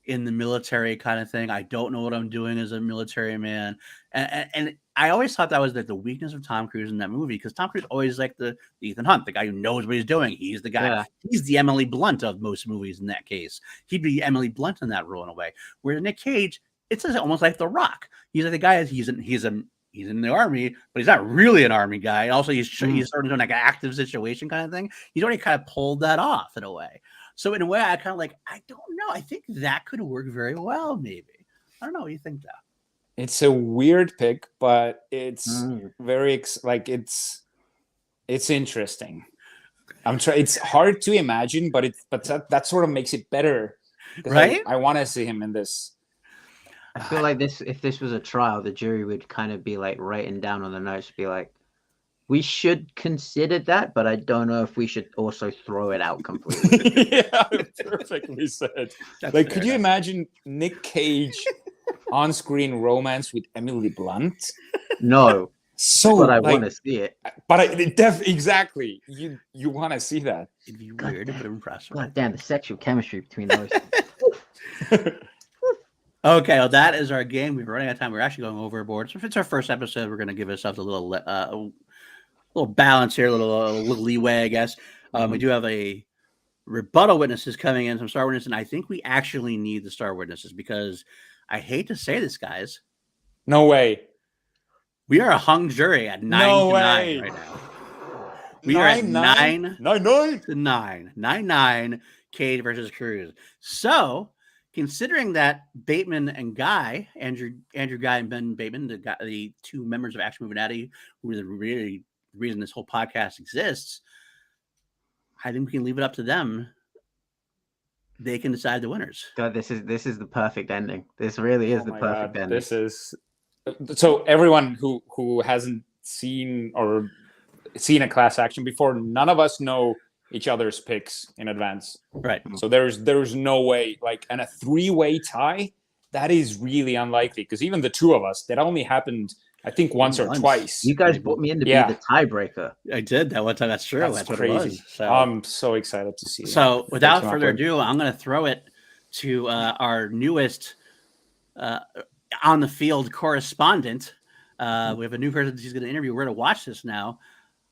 in the military kind of thing. I don't know what I'm doing as a military man. And I always thought that was like the weakness of Tom Cruise in that movie, because Tom Cruise always like the Ethan Hunt, the guy who knows what he's doing. He's the guy. Yeah. He's the Emily Blunt of most movies in that case. He'd be Emily Blunt in that role in a way. Where Nick Cage, it's almost like The Rock. He's like the guy, he's in the army, but he's not really an army guy. And also he's sort of doing like an active situation kind of thing. He's already kind of pulled that off in a way. So in a way, I kind of like, I don't know. I think that could work very well, maybe. I don't know. What do you think, that? It's a weird pick, but it's very it's interesting. It's hard to imagine, but that sort of makes it better, right? I want to see him in this. I feel like if this was a trial, the jury would kind of be like writing down on the notes, be like, we should consider that, but I don't know if we should also throw it out completely. Yeah, perfectly said. Like, could you imagine Nick Cage on-screen romance with Emily Blunt? No. But I want to see it. But exactly. You want to see that. It'd be weird, but impressive. God damn, the sexual chemistry between those. Okay, well, that is our game. We're running out of time. We're actually going overboard. So if it's our first episode, we're going to give ourselves a little balance here, a little leeway, I guess. We do have a rebuttal witnesses coming in, some star witnesses, and I think we actually need the star witnesses, because I hate to say this, guys. No way. We are a hung jury at 9-9 right now. We are at 9-9. Cage versus Cruise. So, considering that Bateman and Guy, Andrew Guy and Ben Bateman, the two members of Action Movie Natty, who are the reason this whole podcast exists, I think we can leave it up to them. They can decide the winners. God, this is the perfect ending. This really is the perfect ending. This is so everyone who hasn't seen a class action before, none of us know each other's picks in advance. Right. So there's no way, and a 3-way tie, that is really unlikely, because even the two of us, that only happened, I think, once or twice. You guys brought me in to be the tiebreaker. I did that one time. That's true. That's crazy. What it was. So, I'm so excited to see. So without further ado, I'm going to throw it to our newest on the field correspondent. We have a new person she's going to interview. We're going to watch this now.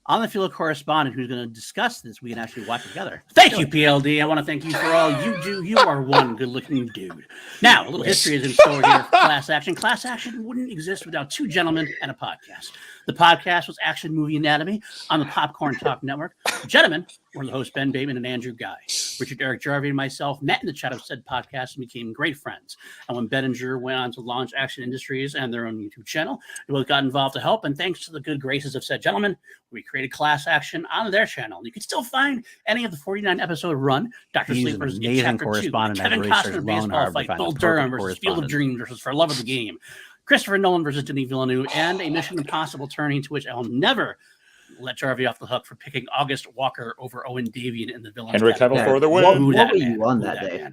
On the field correspondent who's going to discuss this, we can actually watch it together. Thank you, PLD. I want to thank you for all you do. You are one good-looking dude. Now, a little history is in store here for Class Action. Class Action wouldn't exist without two gentlemen and a podcast. The podcast was Action Movie Anatomy on the Popcorn Talk Network. The gentlemen were the hosts Ben Bateman and Andrew Guy. Richard-Erik, Jarvi, and myself met in the chat of said podcast and became great friends. And when Ben and Drew went on to launch Action Industries and their own YouTube channel, we both got involved to help. And thanks to the good graces of said gentlemen, we created Class Action on their channel. You can still find any of the 49-episode run, Dr. Sleep versus Chapter 2, Kevin Costner baseball fight, Bull Durham versus Field of Dreams versus For Love of the Game, Christopher Nolan versus Denis Villeneuve, and a Mission Impossible turning to which I'll never let Jarvi off the hook for picking August Walker over Owen Davian in the villain. Henry Cavill for the win. What were you on that day?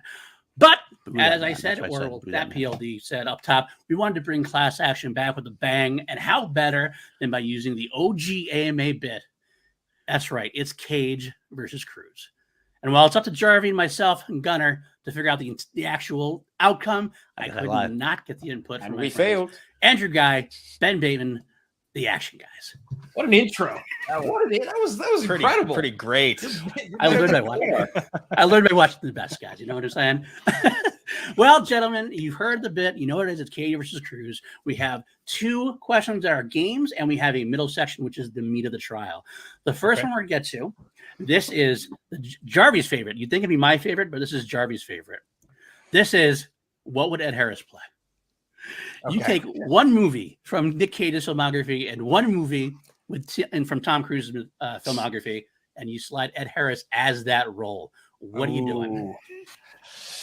But as I said, or that PLD said up top, we wanted to bring Class Action back with a bang, and how better than by using the OG AMA bit? That's right, it's Cage versus Cruise. And while it's up to Jarvi and myself and Gunner to figure out the actual outcome, I could not get the input from we failed. Andrew Guy, Ben Bateman, the Action Guys. What an intro! That was incredible. Pretty great. I learned by watching the best guys. You know what I'm saying? Well, gentlemen, you've heard the bit. You know what it is. It's Cage versus Cruise. We have two questions that are games, and we have a middle section, which is the meat of the trial. The first one we're going to get to, this is Jarvi's favorite. You'd think it'd be my favorite, but this is Jarvi's favorite. This is, what would Ed Harris play? You take one movie from Nick Cage's filmography and one movie from Tom Cruise's filmography, and you slide Ed Harris as that role. What are you doing?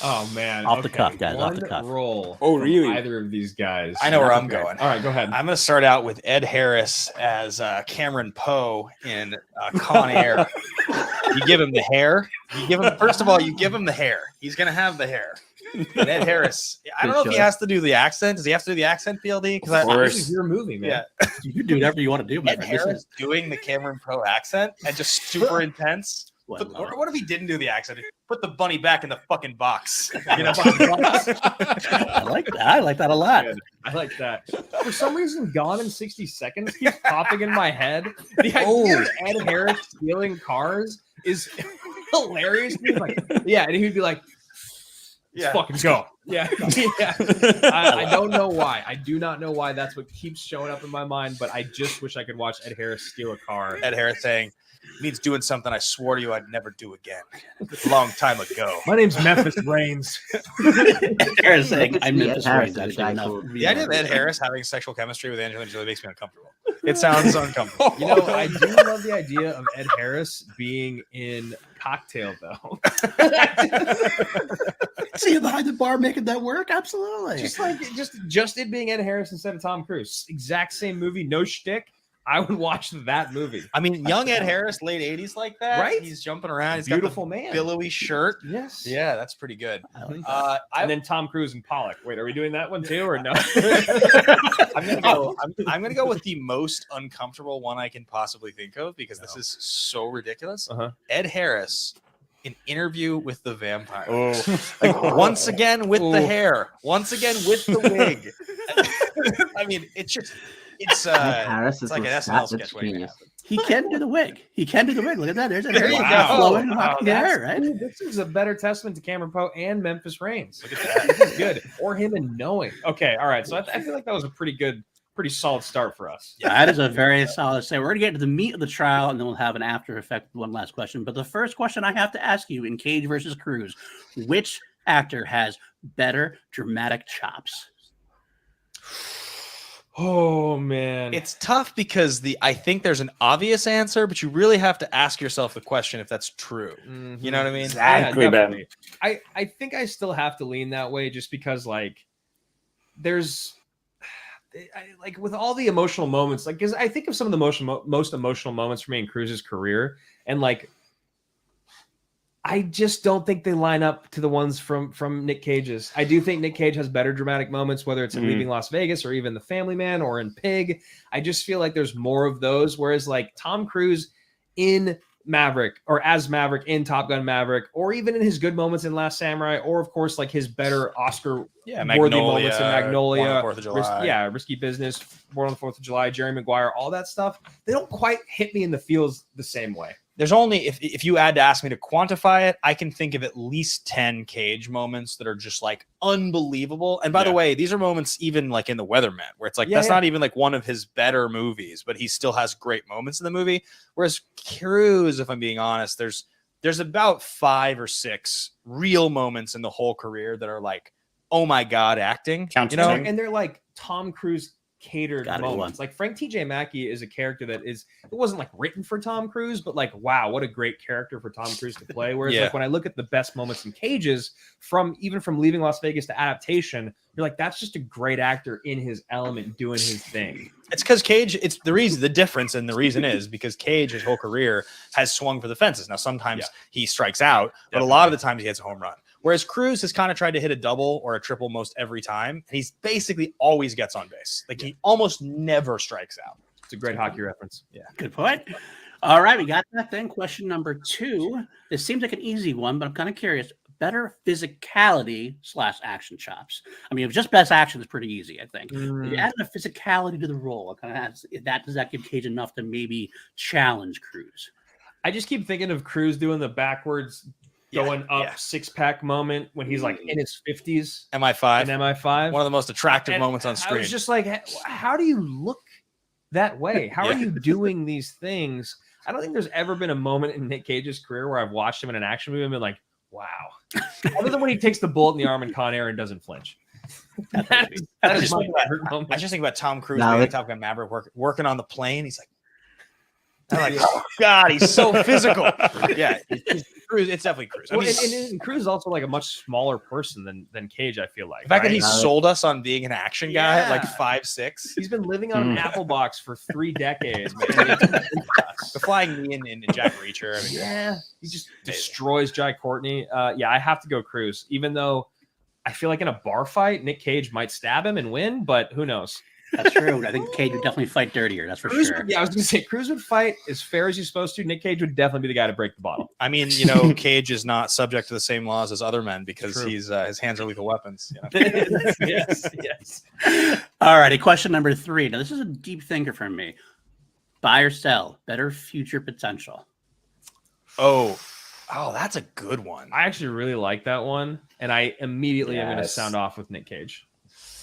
Oh man! Off the cuff, guys. One off the cuff. Role. Oh, really? Either of these guys. I know where I'm going. All right, go ahead. I'm going to start out with Ed Harris as Cameron Poe in Con Air. You give him the hair. First of all, you give him the hair. He's going to have the hair. And Ed Harris, I don't know if he has to do the accent. Does he have to do the accent, PLD? Because this is your movie, man. Yeah. You can do whatever you want to do. Ed Harris doing the Cameron Poe accent and just super intense. What if he didn't do the accent? Put the bunny back in the fucking box. You know? I like that. I like that a lot. I like that. For some reason, Gone in 60 Seconds keeps popping in my head. The idea of Ed Harris stealing cars is hilarious. He's like, yeah, and he'd be like, let's fucking go. Yeah. I don't know why. I do not know why that's what keeps showing up in my mind, but I just wish I could watch Ed Harris steal a car. Ed Harris saying, means doing something I swore to you I'd never do again. A long time ago. My name's Memphis Reigns. Harris saying, I'm Memphis Reigns. The idea of Ed Harris having sexual chemistry with Angelina Jolie makes me uncomfortable. It sounds uncomfortable. You know, I do love the idea of Ed Harris being in Cocktail, though. See him behind the bar making that work? Absolutely. Just it being Ed Harris instead of Tom Cruise. Exact same movie, no shtick. I would watch that movie. I mean, young Ed Harris, late 80s like that. Right? He's jumping around. He's Beautiful got the man. billowy shirt. Yes. Yeah, that's pretty good. And then Tom Cruise and Pollock. Wait, are we doing that one too or no? I'm gonna go with the most uncomfortable one I can possibly think of because this is so ridiculous. Ed Harris, an interview with the vampire. Once again with the hair. Once again with the wig. I mean, it's like an SNL sketch waiting to happen. He can do the wig. Look at that. There's a There you go. flowing hair, right? This is a better testament to Cameron Poe and Memphis Reigns. Look at that. This is good. Or him and knowing. Okay, all right. So I feel like that was a pretty solid start for us. Yeah, that is a very solid say. We're going to get to the meat of the trial, and then we'll have an after effect. One last question. But the first question I have to ask you in Cage versus Cruise, which actor has better dramatic chops? Oh man, it's tough because I think there's an obvious answer, but you really have to ask yourself the question if that's true. You know what I mean? Exactly. Yeah, definitely. I think I still have to lean that way just because there's with all the emotional moments, because I think of some of the most emotional moments for me in Cruise's career, and I just don't think they line up to the ones from Nick Cage's. I do think Nick Cage has better dramatic moments, whether it's in Leaving Las Vegas or even The Family Man or in Pig. I just feel like there's more of those. Whereas Tom Cruise in Maverick or as Maverick in Top Gun Maverick, or even in his good moments in Last Samurai, or of course his better Oscar-worthy moments in Magnolia, 4th of July. Risky Business, Born on the 4th of July, Jerry Maguire, all that stuff. They don't quite hit me in the feels the same way. There's only, if you had to ask me to quantify it, I can think of at least 10 Cage moments that are just unbelievable. And by the way, these are moments even in The Weatherman, where it's that's not even one of his better movies, but he still has great moments in the movie. Whereas Cruise, if I'm being honest, there's about 5 or 6 real moments in the whole career that are oh my God, acting. And they're Tom Cruise catered moments. Frank T.J. Mackey is a character that it wasn't written for Tom Cruise, but wow, what a great character for Tom Cruise to play. Whereas when I look at the best moments in Cage's, from Leaving Las Vegas to Adaptation, you're that's just a great actor in his element doing his thing. It's because Cage, the difference, and the reason is because Cage, his whole career, has swung for the fences. Now, sometimes he strikes out, but a lot of the times he hits a home run. Whereas Cruise has kind of tried to hit a double or a triple most every time, and he's basically always gets on base. He almost never strikes out. It's a great hockey reference. Yeah, good point. All right, we got that then. Question number 2. This seems like an easy one, but I'm kind of curious. Better physicality / action chops. I mean, if just best action is pretty easy, I think. You add a physicality to the role. Does that give Cage enough to maybe challenge Cruise? I just keep thinking of Cruise doing the backwards going up 6-pack moment when he's in his 50s. MI5. And MI5. One of the most attractive moments on screen. I was just how do you look that way? How are you doing these things? I don't think there's ever been a moment in Nick Cage's career where I've watched him in an action movie and been wow. Other than when he takes the bullet in the arm in Con Air and doesn't flinch. I just think about Tom Cruise being Top Gun Maverick working on the plane. He's like, oh God, he's so physical. Yeah, it's definitely Cruise. I mean, and Cruise is also like a much smaller person than Cage. I feel like the fact that he sold us on being an action guy at like 5'6". He's been living on an apple box for 3 decades. The flying knee in Jack Reacher. I mean, he just destroys Jai Courtney. I have to go Cruise, even though I feel like in a bar fight, Nick Cage might stab him and win, but who knows? That's true. I think Cage would definitely fight dirtier. That's for sure. I was going to say Cruise would fight as fair as he's supposed to. Nick Cage would definitely be the guy to break the bottle. I mean, Cage is not subject to the same laws as other men because he's his hands are lethal weapons. Yes. All righty. Question number 3. Now, this is a deep thinker from me. Buy or sell? Better future potential. Oh, that's a good one. I actually really like that one, and I immediately am going to sound off with Nick Cage.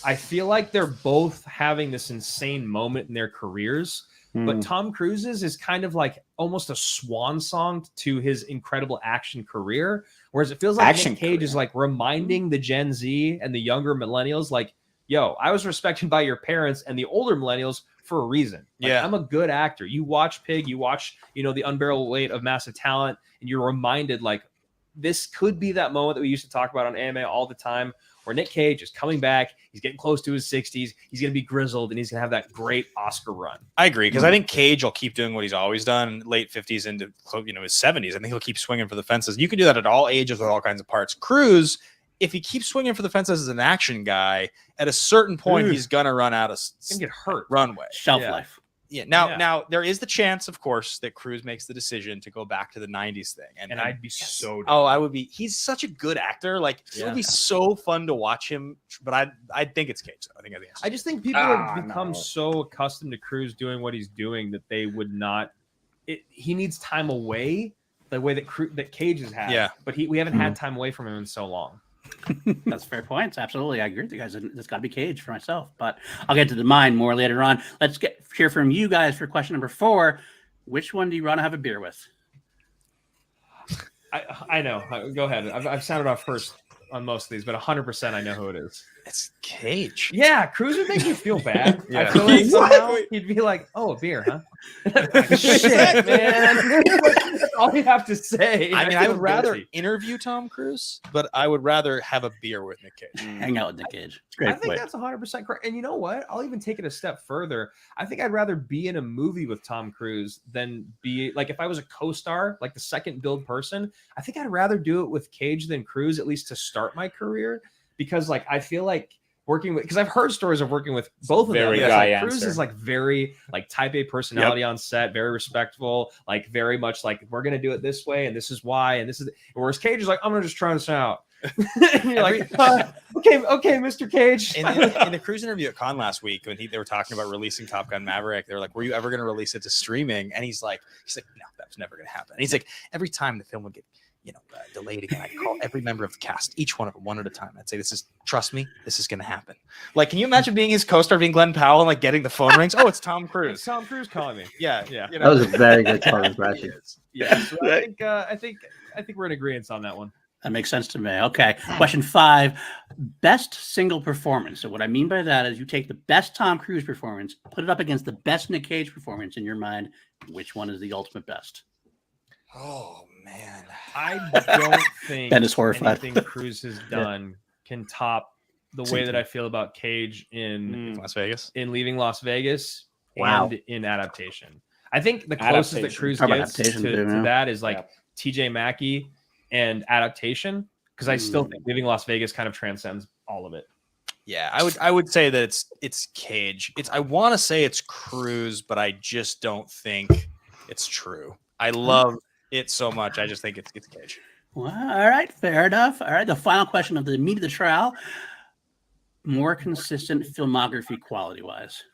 I feel like they're both having this insane moment in their careers, but Tom Cruise's is kind of like almost a swan song to his incredible action career, whereas it feels like Nick Cage is like reminding the Gen Z and the younger millennials, like, yo, I was respected by your parents and the older millennials for a reason. Like, I'm a good actor. You watch Pig, you watch, the unbearable weight of massive talent, and you're reminded like this could be that moment that we used to talk about on anime all the time, where Nick Cage is coming back. He's getting close to his 60s. He's going to be grizzled, and he's going to have that great Oscar run. I agree, because I think Cage will keep doing what he's always done, late 50s into his 70s. I think he'll keep swinging for the fences. You can do that at all ages with all kinds of parts. Cruise, if he keeps swinging for the fences as an action guy, at a certain point, he's going to run out of get hurt. Runway. Shelf life. Yeah. Now there is the chance, of course, that Cruise makes the decision to go back to the 90s thing. And I'd be so down. I would be. He's such a good actor. Like, it would be so fun to watch him. But I think it's Cage. I just think people have become so accustomed to Cruise doing what he's doing that they would not. He needs time away the way that Cage has had. Yeah. But we haven't had time away from him in so long. That's fair points. Absolutely. I agree with you guys. It's got to be Cage for myself, but I'll get to mine more later on. Let's hear from you guys for question number 4. Which one do you want to have a beer with? I know. Go ahead. I've sounded off first on most of these, but 100% I know who it is. It's Cage. Yeah, Cruise would make me feel bad. I feel like somehow he'd be like, "Oh, a beer, huh?" Shit, man. That's all you have to say. I mean, I would rather interview Tom Cruise, but I would rather have a beer with Nick Cage. Hang out with Nick Cage. It's great. I think that's 100% correct. And you know what? I'll even take it a step further. I think I'd rather be in a movie with Tom Cruise than be like if I was a co-star, like the second build person. I think I'd rather do it with Cage than Cruise, at least to start my career, because like I feel like working with, because I've heard stories of working with both of them. Like, Cruise is like very like type A personality on set, very respectful, like very much like we're gonna do it this way and this is why and this is. Whereas Cage is like, I'm gonna just try this out. And you're like, okay, Mr. Cage. In the Cruise interview at Con last week, when they were talking about releasing Top Gun Maverick, they were like, "Were you ever going to release it to streaming?" And he's like, "No, that's never going to happen." And he's like, "Every time the film would get delayed again, I'd call every member of the cast, each one of them, one at a time. I'd say, trust me, this is going to happen." Like, can you imagine being his co-star, being Glenn Powell, and like getting the phone rings? Oh, it's Tom Cruise. It's Tom Cruise calling me. Yeah. That was a very good Tom impression. Yeah, so I think we're in agreement on that one. That makes sense to me. Okay. Question 5, best single performance. So what I mean by that is you take the best Tom Cruise performance, put it up against the best Nick Cage performance in your mind. Which one is the ultimate best? Oh, man. I don't think Ben is horrified. anything Cruise has done can top the way that I feel about Cage in Las Vegas, in Leaving Las Vegas, Wow. and in Adaptation. I think the closest that Cruise gets to that is like TJ Mackey and Adaptation, because I still think Leaving Las Vegas kind of transcends all of it. Yeah, I would say that it's Cage. I want to say it's Cruise, but I just don't think it's true. I love it so much. I just think it's Cage. Well, all right, fair enough. All right, the final question of the meat of the trial: more consistent filmography quality-wise.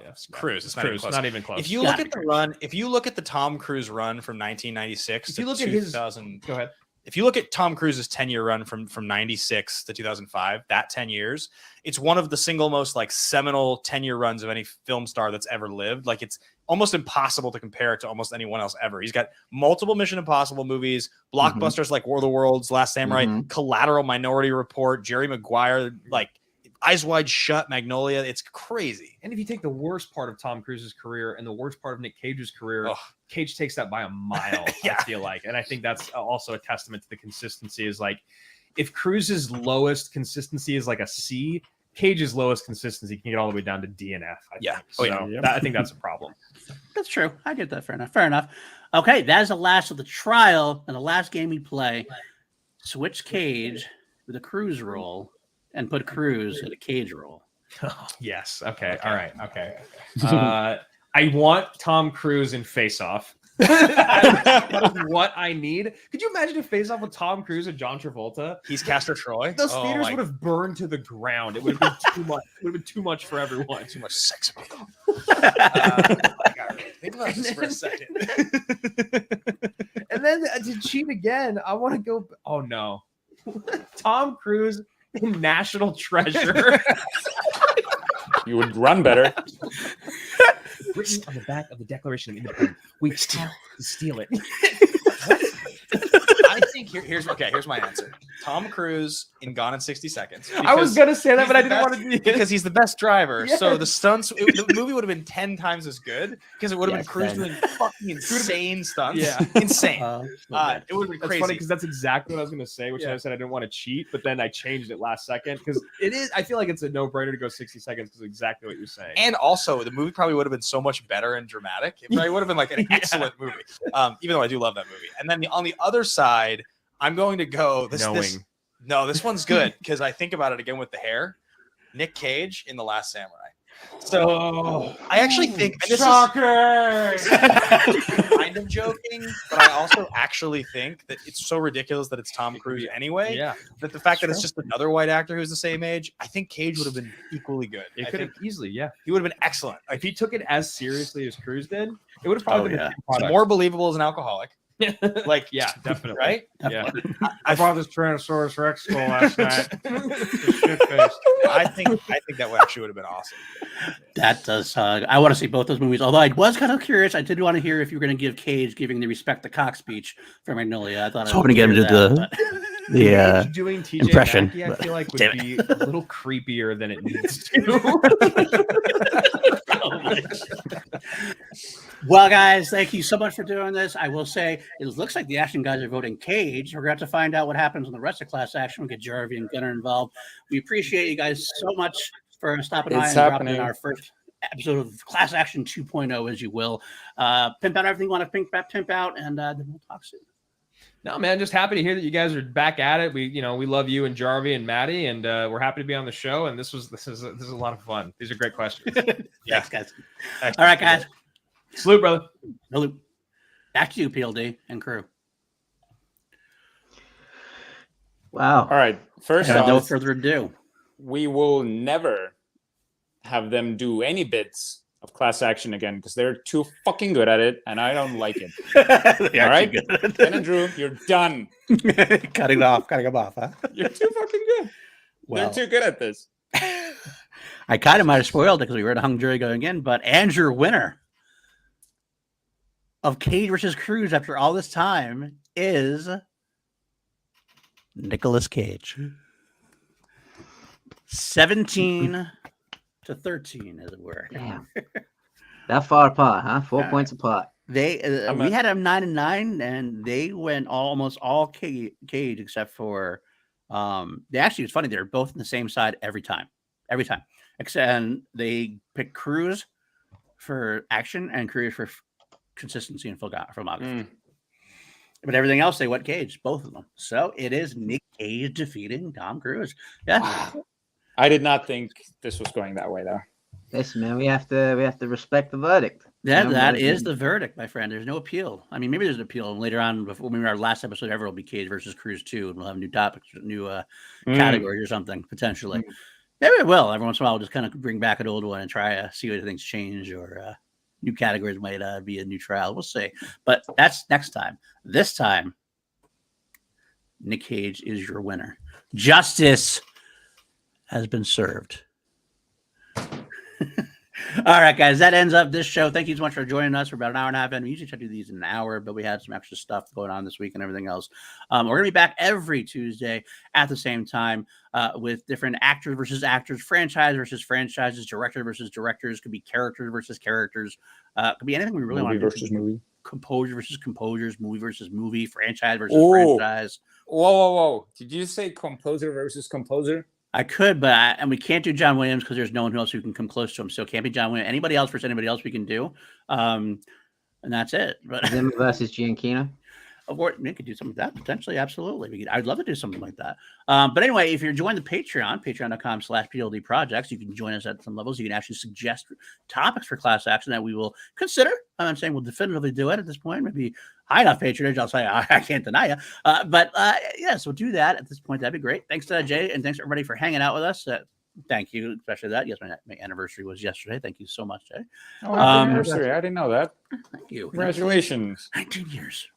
It's Cruise. It's Cruise. Not even close. If you look at the run, if you look at the Tom Cruise run from 1996 to 2000, go ahead. If you look at Tom Cruise's 10-year run from 96 to 2005, that 10 years, it's one of the single most like seminal 10-year runs of any film star that's ever lived. Like, it's almost impossible to compare it to almost anyone else ever. He's got multiple Mission Impossible movies, blockbusters like War of the Worlds, Last Samurai, Collateral, Minority Report, Jerry Maguire, like Eyes Wide Shut, Magnolia. It's crazy. And if you take the worst part of Tom Cruise's career and the worst part of Nick Cage's career, Cage takes that by a mile, I feel like. And I think that's also a testament to the consistency is like, if Cruise's lowest consistency is like a C, Cage's lowest consistency can get all the way down to D and F. I think. I think that's a problem. That's true. I get that. Fair enough. Fair enough. Okay, that is the last of the trial and the last game we play. Switch Cage with a Cruise roll and put Cruise in a Cage roll. Oh, yes. Okay. All right. Okay. I want Tom Cruise in Face Off. That is what I need. Could you imagine a Face Off with Tom Cruise and John Travolta? He's Castor Troy. Those theaters would have burned to the ground. It would have been too much. It would have been too much for everyone. Too much sex appeal. I gotta really think about this for a second. And then to cheat again, I want to go. Oh no, Tom Cruise in National Treasure. You would run better. Written on the back of the Declaration of Independence, we have to steal it. I think here's my answer. Tom Cruise in Gone in 60 Seconds. I was gonna say that, but I didn't want to do it because he's the best driver. Yes. So the stunts, the movie would have been 10 times as good because it would have been Cruise doing fucking insane stunts. Yeah, insane. It would have been That's crazy. funny because that's exactly what I was gonna say, which I said I didn't want to cheat, but then I changed it last second because it is. I feel like it's a no-brainer to go 60 seconds because exactly what you're saying. And also, the movie probably would have been so much better and dramatic. It probably would have been like an excellent movie. Even though I do love that movie. And then on the other side, I'm going to go this one's good because I think about it again with the hair. Nick Cage in The Last Samurai. So I actually think shocker. Kind of joking, but I also actually think that it's so ridiculous that it's Tom Cruise anyway. Yeah. That the fact that it's just another white actor who's the same age, I think Cage would have been equally good. It could have easily, he would have been excellent. If he took it as seriously as Cruise did, it would have probably been more believable as an alcohaltic. Like, yeah, definitely. Right? Definitely. Yeah. I brought this Tyrannosaurus Rex skull last night. I think that actually would have been awesome. That does. I want to see both those movies. Although I was kind of curious. I did want to hear if you were going to give Cage giving the Respect the Cock speech for Magnolia. I thought I was hoping to get him to do the doing TJ impression. Mackey, I feel like would be a little creepier than it needs to. Well, guys, thank you so much for doing this. I will say it looks like the action guys are voting Cage. We're going to have to find out what happens on the rest of class action. We'll get Jarvi and Gunner involved. We appreciate you guys so much for stopping by and dropping in our first episode of Class Action 2.0, as you will. Pimp out everything you want to pimp out, and then we'll talk soon. No, man, just happy to hear that you guys are back at it. We love you and Jarvi and Matty, and we're happy to be on the show. And this is a lot of fun. These are great questions. Thanks, guys. All right, guys. Salute, brother. Salute. Back to you, PLD and crew. Wow. All right. First off, no further ado, we will never have them do any bits of class action again because they're too fucking good at it, and I don't like it. All right, Ben and Drew, you're done. Cutting them off, huh? You're too fucking good. They're too good at this. I kind of might have spoiled it because we were in a hung jury going in, but Andrew, winner of Cage versus Cruise after all this time is NICOLAS CAGE. 17 to 13, as it were. Damn. That far apart, huh? 4 points apart. They we had them 9-9, and they went almost all Cage except for they actually, it's funny, they're both on the same side every time. Except, and they picked Cruise for action and Cruise for consistency and filmography. But everything else, they went Cage, both of them. So it is Nick Cage defeating Tom Cruise. Yeah. Wow. I did not think this was going that way, though. Listen, man, we have to respect the verdict. That is the verdict, my friend. There's no appeal. I mean, maybe there's an appeal later on. Before maybe our last episode ever will be Cage versus Cruise 2, and we'll have new topics, new categories or something potentially. Maybe it will. Every once in a while, we'll just kind of bring back an old one and try to see what things change, or new categories might be a new trial. We'll see. But that's next time. This time, Nick Cage is your winner. Justice has been served. All All right, guys, that ends up this show. Thank you so much for joining us for about an hour and a half. And we usually try to do these in an hour, but we had some extra stuff going on this week and everything else. We're going to be back every Tuesday at the same time with different actors versus actors, franchise versus franchises, director versus directors. Could be characters versus characters. Could be anything we really want to do. Versus movie. Composer versus composers, movie versus movie, franchise versus franchise. Whoa. Did you say composer versus composer? I could, but we can't do John Williams because there's no one else who can come close to him. So it can't be John Williams. Anybody else versus anybody else we can do. And that's it. But Zimmer versus Gianchino. Or we could do something like that potentially. Absolutely. I'd love to do something like that. But anyway, if you're joining the Patreon, patreon.com/PLD projects, you can join us at some levels. You can actually suggest topics for class action that we will consider. I'm saying we'll definitively do it at this point. Maybe high enough patronage. I'll say I can't deny you. But yes, we'll do that at this point. That'd be great. Thanks to Jay, and thanks everybody for hanging out with us. Thank you, especially that. Yes, my anniversary was yesterday. Thank you so much, Jay. Oh, anniversary. I didn't know that. Thank you. Congratulations. 19 years.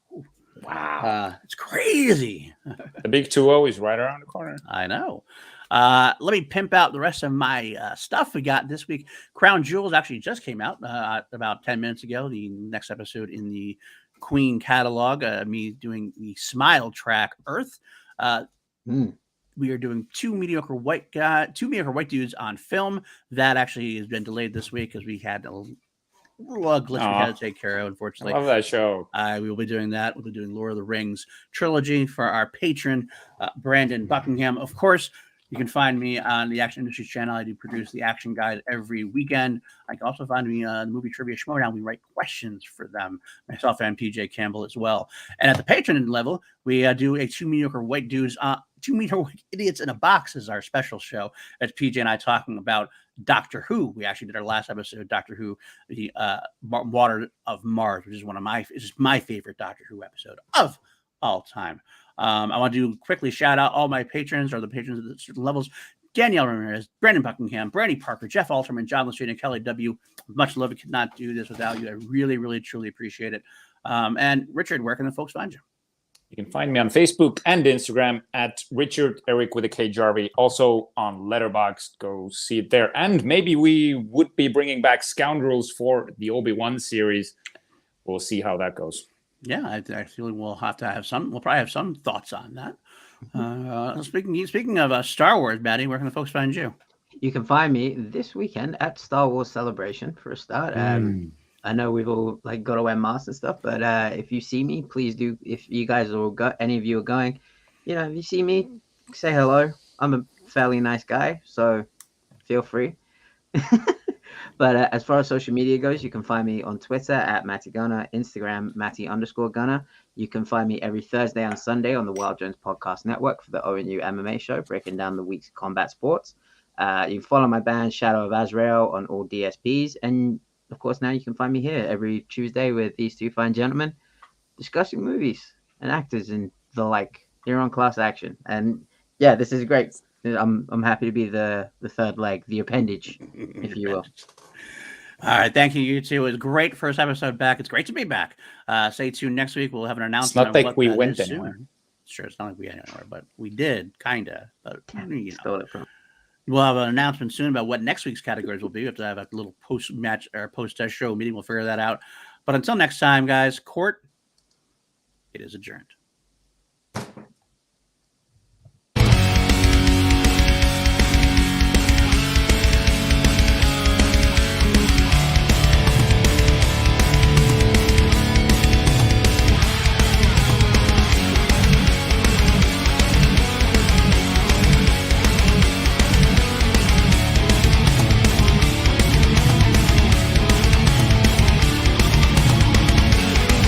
Wow. It's crazy. The big 2-0 is right around the corner. I know. Let me pimp out the rest of my stuff we got this week. Crown Jewels actually just came out about 10 minutes ago. The next episode in the Queen catalog, me doing the Smile track Earth. We are doing two mediocre white dudes on film. That actually has been delayed this week because we had a glitch we had to take care of, unfortunately. I love that show. We will be doing that. We'll be doing Lord of the Rings trilogy for our patron, Brandon Buckingham. Of course, you can find me on the Action Industries channel. I do produce the Action Guide every weekend. I can also find me on the Movie Trivia Schmodown. We write questions for them, myself and PJ Campbell as well. And at the patron level, we do a Two Mediocre White Idiots in a Box is our special show. That's PJ and I talking about Doctor Who. We actually did our last episode of Doctor Who, the Water of Mars, which is my favorite Doctor Who episode of all time. I want to quickly shout out all my patrons, or the patrons at the certain levels: Danielle Ramirez, Brandon Buckingham, Brandy Parker, Jeff Alterman, John Lestrade, and Kelly W. Much love. I could not do this without you. I really, really, truly appreciate it. And Richard, where can the folks find you? You can find me on Facebook and Instagram at Richard-Erik with a K Jarvi. Also on Letterboxd. Go see it there. And maybe we would be bringing back Scoundrels for the Obi-Wan series. We'll see how that goes. Yeah, I feel we'll have to have some. We'll probably have some thoughts on that. Speaking of Star Wars, Matty, where can the folks find you? You can find me this weekend at Star Wars Celebration for a start. I know we've all got to wear masks and stuff, but if you see me, please do. If you guys all any of you are going, if you see me, say hello. I'm a fairly nice guy, so feel free. But as far as social media goes, you can find me on Twitter at Matty Gunner, Instagram Matty_Gunner. You can find me every Thursday and Sunday on the Wild Jones Podcast Network for the ONU MMA show, breaking down the week's combat sports. You can follow my band Shadow of Azrael on all DSPs, and of course, now you can find me here every Tuesday with these two fine gentlemen discussing movies and actors and the like here on Class Action. And yeah, this is great. I'm happy to be the third leg, the appendage, if you will. All right, thank you, you two. It was great first episode back. It's great to be back. Stay tuned next week. We'll have an announcement. It's not like we went anywhere. Sure, it's not like we went anywhere, but we did, kind of. But Stole it from. We'll have an announcement soon about what next week's categories will be. We have to have a little post-match or post-test show meeting. We'll figure that out. But until next time, guys, court, it is adjourned.